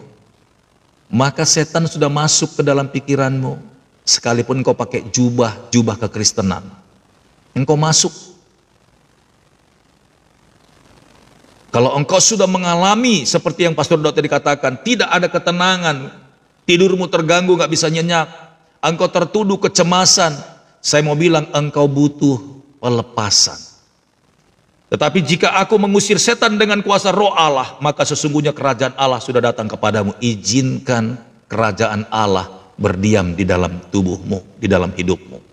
maka setan sudah masuk ke dalam pikiranmu. Sekalipun engkau pakai jubah kekristenan, engkau masuk. Kalau engkau sudah mengalami seperti yang Pastor Dot tadi katakan, tidak ada ketenangan, tidurmu terganggu, gak bisa nyenyak, engkau tertuduh kecemasan, saya mau bilang engkau butuh pelepasan. Tetapi jika aku mengusir setan dengan kuasa roh Allah, maka sesungguhnya kerajaan Allah sudah datang kepadamu. Izinkan kerajaan Allah berdiam di dalam tubuhmu, di dalam hidupmu.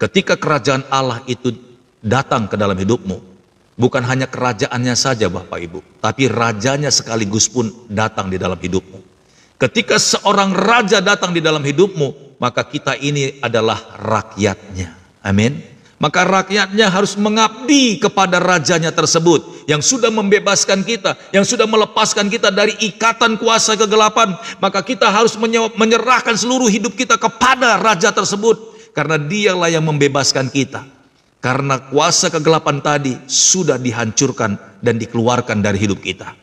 Ketika kerajaan Allah itu datang ke dalam hidupmu, bukan hanya kerajaannya saja Bapak Ibu, tapi rajanya sekaligus pun datang di dalam hidupmu. Ketika seorang raja datang di dalam hidupmu, maka kita ini adalah rakyatnya. Amin. Maka rakyatnya harus mengabdi kepada rajanya tersebut yang sudah membebaskan kita, yang sudah melepaskan kita dari ikatan kuasa kegelapan. Maka kita harus menyerahkan seluruh hidup kita kepada raja tersebut, karena dialah yang membebaskan kita. Karena kuasa kegelapan tadi sudah dihancurkan dan dikeluarkan dari hidup kita.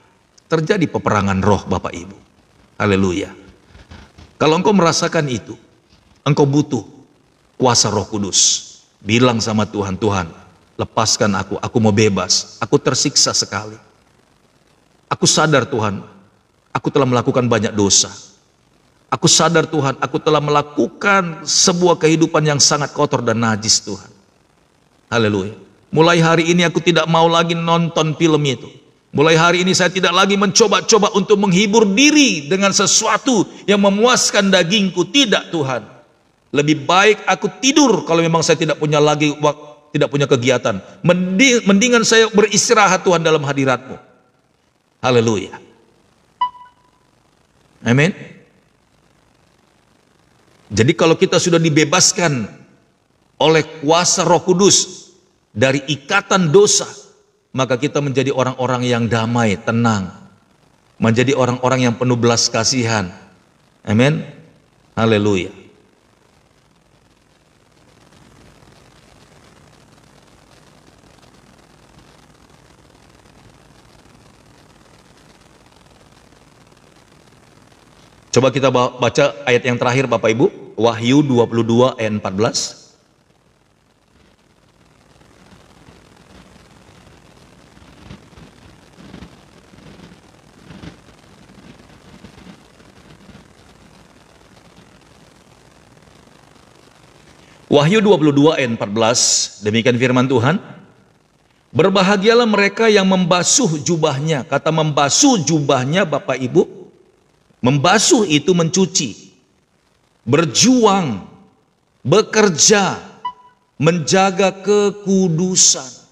Terjadi peperangan roh Bapak Ibu. Haleluya. Kalau engkau merasakan itu, engkau butuh kuasa Roh Kudus. Bilang sama Tuhan, Tuhan, lepaskan aku mau bebas, aku tersiksa sekali. Aku sadar Tuhan, aku telah melakukan banyak dosa. Aku sadar Tuhan, aku telah melakukan sebuah kehidupan yang sangat kotor dan najis Tuhan. Haleluya. Mulai hari ini aku tidak mau lagi nonton film itu. Mulai hari ini saya tidak lagi mencoba-coba untuk menghibur diri dengan sesuatu yang memuaskan dagingku. Tidak Tuhan. Lebih baik aku tidur kalau memang saya tidak punya lagi tidak punya kegiatan. Mendingan saya beristirahat Tuhan dalam hadirat-Mu. Haleluya. Amin. Jadi kalau kita sudah dibebaskan oleh kuasa Roh Kudus dari ikatan dosa, maka kita menjadi orang-orang yang damai, tenang. Menjadi orang-orang yang penuh belas kasihan. Amin. Haleluya. Coba kita baca ayat yang terakhir Bapak Ibu, Wahyu 22 ayat 14. Wahyu 22 ayat 14, demikian firman Tuhan. Berbahagialah mereka yang membasuh jubahnya. Kata membasuh jubahnya Bapak Ibu, membasuh itu mencuci, berjuang, bekerja, menjaga kekudusan.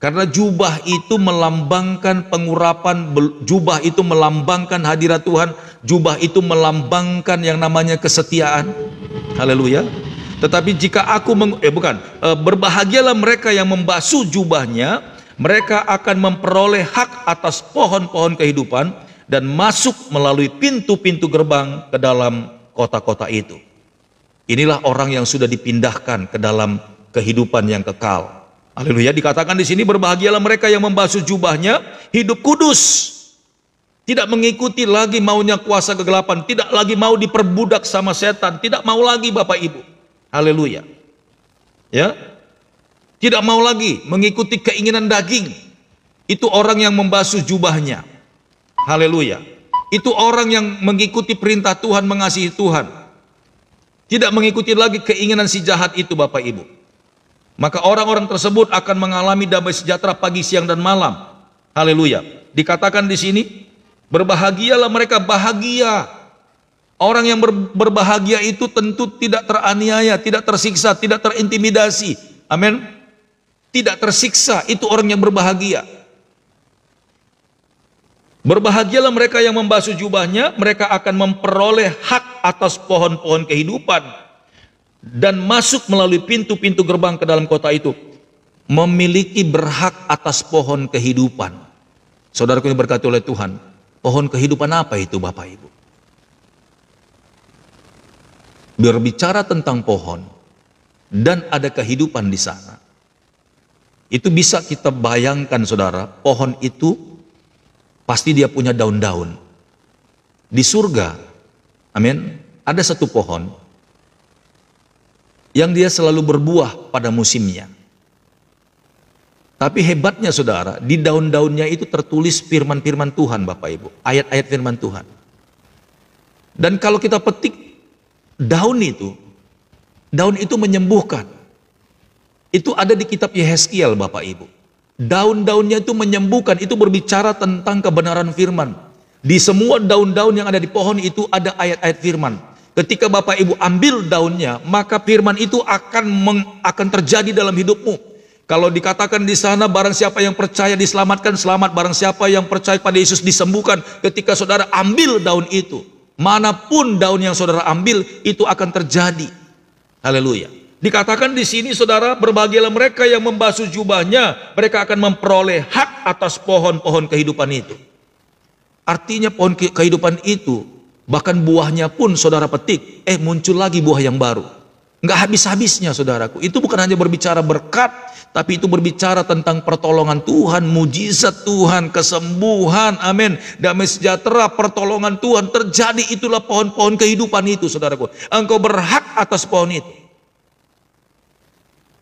Karena jubah itu melambangkan pengurapan, jubah itu melambangkan hadirat Tuhan, jubah itu melambangkan yang namanya kesetiaan. Haleluya. Tetapi jika aku berbahagialah mereka yang membasuh jubahnya, mereka akan memperoleh hak atas pohon-pohon kehidupan dan masuk melalui pintu-pintu gerbang ke dalam kota-kota itu. Inilah orang yang sudah dipindahkan ke dalam kehidupan yang kekal. Haleluya. Dikatakan di sini, berbahagialah mereka yang membasuh jubahnya, hidup kudus. Tidak mengikuti lagi maunya kuasa kegelapan, tidak lagi mau diperbudak sama setan, tidak mau lagi Bapak Ibu. Haleluya. Ya. Tidak mau lagi mengikuti keinginan daging. Itu orang yang membasuh jubahnya. Haleluya. Itu orang yang mengikuti perintah Tuhan, mengasihi Tuhan. Tidak mengikuti lagi keinginan si jahat itu Bapak Ibu. Maka orang-orang tersebut akan mengalami damai sejahtera pagi, siang, dan malam. Haleluya. Dikatakan di sini, berbahagialah mereka, bahagia. Orang yang berbahagia itu tentu tidak teraniaya, tidak tersiksa, tidak terintimidasi. Amin. Tidak tersiksa, itu orang yang berbahagia. Berbahagialah mereka yang membasuh jubahnya, mereka akan memperoleh hak atas pohon-pohon kehidupan dan masuk melalui pintu-pintu gerbang ke dalam kota itu. Memiliki berhak atas pohon kehidupan. Saudaraku yang diberkati oleh Tuhan, pohon kehidupan apa itu Bapak Ibu? Berbicara tentang pohon dan ada kehidupan di sana. Itu bisa kita bayangkan saudara, pohon itu pasti dia punya daun-daun. Di surga, amin, ada satu pohon yang dia selalu berbuah pada musimnya. Tapi hebatnya saudara, di daun-daunnya itu tertulis firman-firman Tuhan Bapak Ibu, ayat-ayat firman Tuhan. Dan kalau kita petik daun itu menyembuhkan. Itu ada di kitab Yehezkiel Bapak Ibu. Daun-daunnya itu menyembuhkan, itu berbicara tentang kebenaran firman. Di semua daun-daun yang ada di pohon itu ada ayat-ayat firman. Ketika Bapak Ibu ambil daunnya, maka firman itu akan terjadi dalam hidupmu. Kalau dikatakan di sana, barang siapa yang percaya diselamatkan, selamat. Barang siapa yang percaya pada Yesus disembuhkan. Ketika saudara ambil daun itu, manapun daun yang saudara ambil, itu akan terjadi. Haleluya. Dikatakan di sini saudara, berbahagialah mereka yang membasuh jubahnya, mereka akan memperoleh hak atas pohon-pohon kehidupan itu. Artinya pohon kehidupan itu, bahkan buahnya pun saudara petik, muncul lagi buah yang baru. Nggak habis-habisnya saudaraku. Itu bukan hanya berbicara berkat, tapi itu berbicara tentang pertolongan Tuhan, mujizat Tuhan, kesembuhan, amin. Damai sejahtera, pertolongan Tuhan terjadi. Itulah pohon-pohon kehidupan itu saudaraku. Engkau berhak atas pohon itu.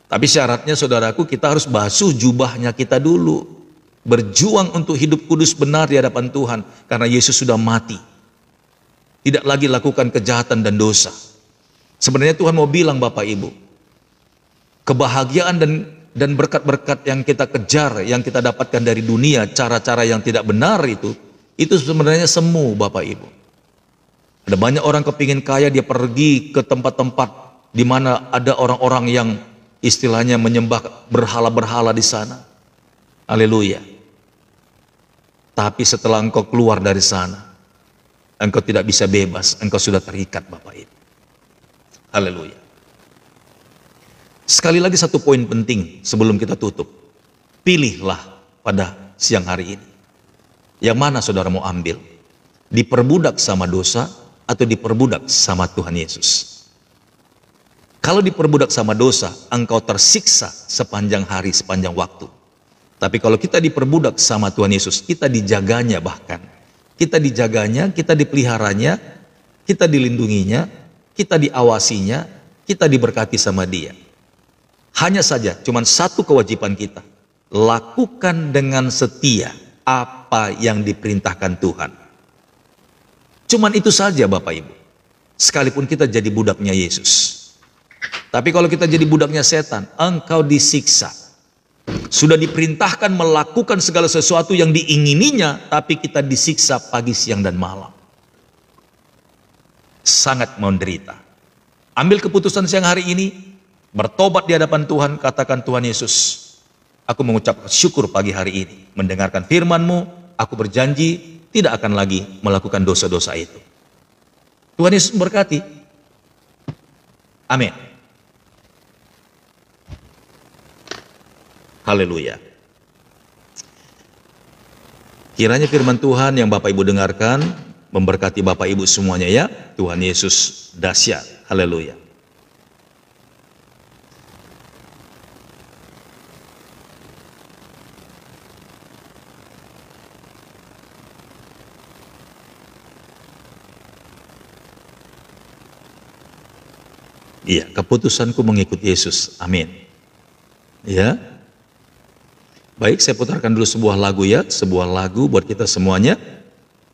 Tapi syaratnya saudaraku, kita harus basuh jubahnya kita dulu. Berjuang untuk hidup kudus benar di hadapan Tuhan. Karena Yesus sudah mati. Tidak lagi lakukan kejahatan dan dosa. Sebenarnya Tuhan mau bilang Bapak Ibu, kebahagiaan dan berkat-berkat yang kita kejar, yang kita dapatkan dari dunia, cara-cara yang tidak benar itu sebenarnya semu Bapak Ibu. Ada banyak orang kepingin kaya, dia pergi ke tempat-tempat di mana ada orang-orang yang istilahnya menyembah berhala-berhala di sana. Haleluya. Tapi setelah engkau keluar dari sana, engkau tidak bisa bebas, engkau sudah terikat Bapak Ibu. Haleluya. Sekali lagi satu poin penting sebelum kita tutup. Pilihlah pada siang hari ini. Yang mana saudara mau ambil? Diperbudak sama dosa atau diperbudak sama Tuhan Yesus? Kalau diperbudak sama dosa, engkau tersiksa sepanjang hari, sepanjang waktu. Tapi kalau kita diperbudak sama Tuhan Yesus, kita dijaganya bahkan. Kita dijaganya, kita dipeliharanya, kita dilindunginya, kita diawasinya, kita diberkati sama Dia. Hanya saja, cuman satu kewajiban kita. Lakukan dengan setia apa yang diperintahkan Tuhan. Cuman itu saja Bapak Ibu. Sekalipun kita jadi budaknya Yesus. Tapi kalau kita jadi budaknya setan, engkau disiksa. Sudah diperintahkan melakukan segala sesuatu yang diingininya, tapi kita disiksa pagi, siang, dan malam. Sangat menderita. Ambil keputusan siang hari ini, bertobat di hadapan Tuhan, katakan Tuhan Yesus, aku mengucap syukur pagi hari ini, mendengarkan firman-Mu, aku berjanji tidak akan lagi melakukan dosa-dosa itu. Tuhan Yesus memberkati. Amin. Haleluya. Kiranya firman Tuhan yang Bapak Ibu dengarkan memberkati Bapak Ibu semuanya ya. Tuhan Yesus dahsyat. Haleluya. Iya, keputusanku mengikut Yesus. Amin. Ya. Baik, saya putarkan dulu sebuah lagu ya, sebuah lagu buat kita semuanya.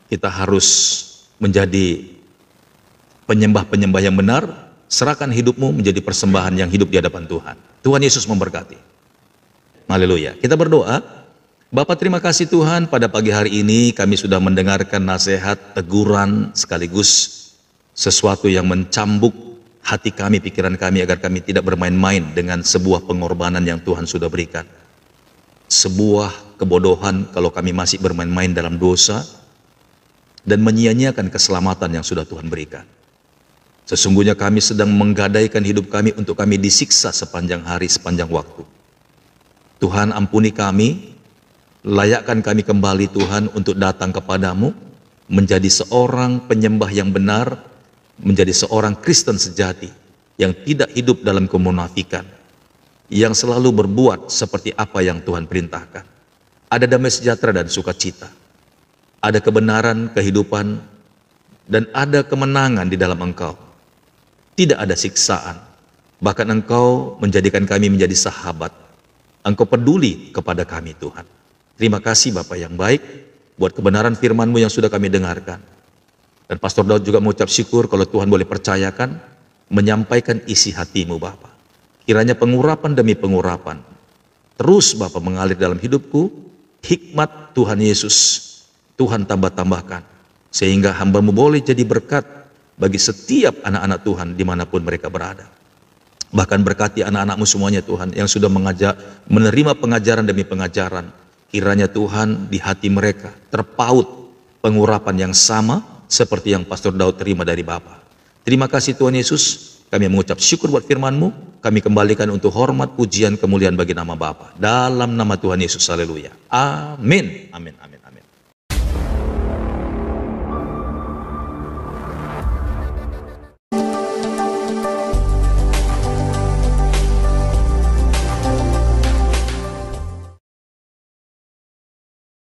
Kita harus menjadi penyembah-penyembah yang benar, serahkan hidupmu menjadi persembahan yang hidup di hadapan Tuhan. Tuhan Yesus memberkati. Haleluya. Kita berdoa. Bapa, terima kasih Tuhan, pada pagi hari ini kami sudah mendengarkan nasihat, teguran, sekaligus sesuatu yang mencambuk hati kami, pikiran kami, agar kami tidak bermain-main dengan sebuah pengorbanan yang Tuhan sudah berikan. Sebuah kebodohan kalau kami masih bermain-main dalam dosa dan menyia-nyiakan keselamatan yang sudah Tuhan berikan. Sesungguhnya kami sedang menggadaikan hidup kami untuk kami disiksa sepanjang hari, sepanjang waktu. Tuhan, ampuni kami, layakkan kami kembali Tuhan untuk datang kepadamu, menjadi seorang penyembah yang benar, menjadi seorang Kristen sejati yang tidak hidup dalam kemunafikan, yang selalu berbuat seperti apa yang Tuhan perintahkan. Ada damai sejahtera dan sukacita, ada kebenaran, kehidupan, dan ada kemenangan di dalam Engkau. Tidak ada siksaan, bahkan Engkau menjadikan kami menjadi sahabat. Engkau peduli kepada kami Tuhan. Terima kasih Bapa yang baik buat kebenaran firman-Mu yang sudah kami dengarkan. Dan Pastor Daud juga mengucap syukur kalau Tuhan boleh percayakan menyampaikan isi hati-Mu Bapa. Kiranya pengurapan demi pengurapan terus Bapa mengalir dalam hidupku. Hikmat Tuhan Yesus Tuhan tambah-tambahkan, sehingga hamba-Mu boleh jadi berkat bagi setiap anak-anak Tuhan dimanapun mereka berada. Bahkan berkati anak-anak-Mu semuanya Tuhan yang sudah menerima pengajaran demi pengajaran. Kiranya Tuhan di hati mereka terpaut pengurapan yang sama seperti yang Pastor Daud terima dari Bapa. Terima kasih Tuhan Yesus. Kami mengucap syukur buat firman-Mu. Kami kembalikan untuk hormat, pujian, kemuliaan bagi nama Bapa. Dalam nama Tuhan Yesus, haleluya. Amin. Amin. Amin.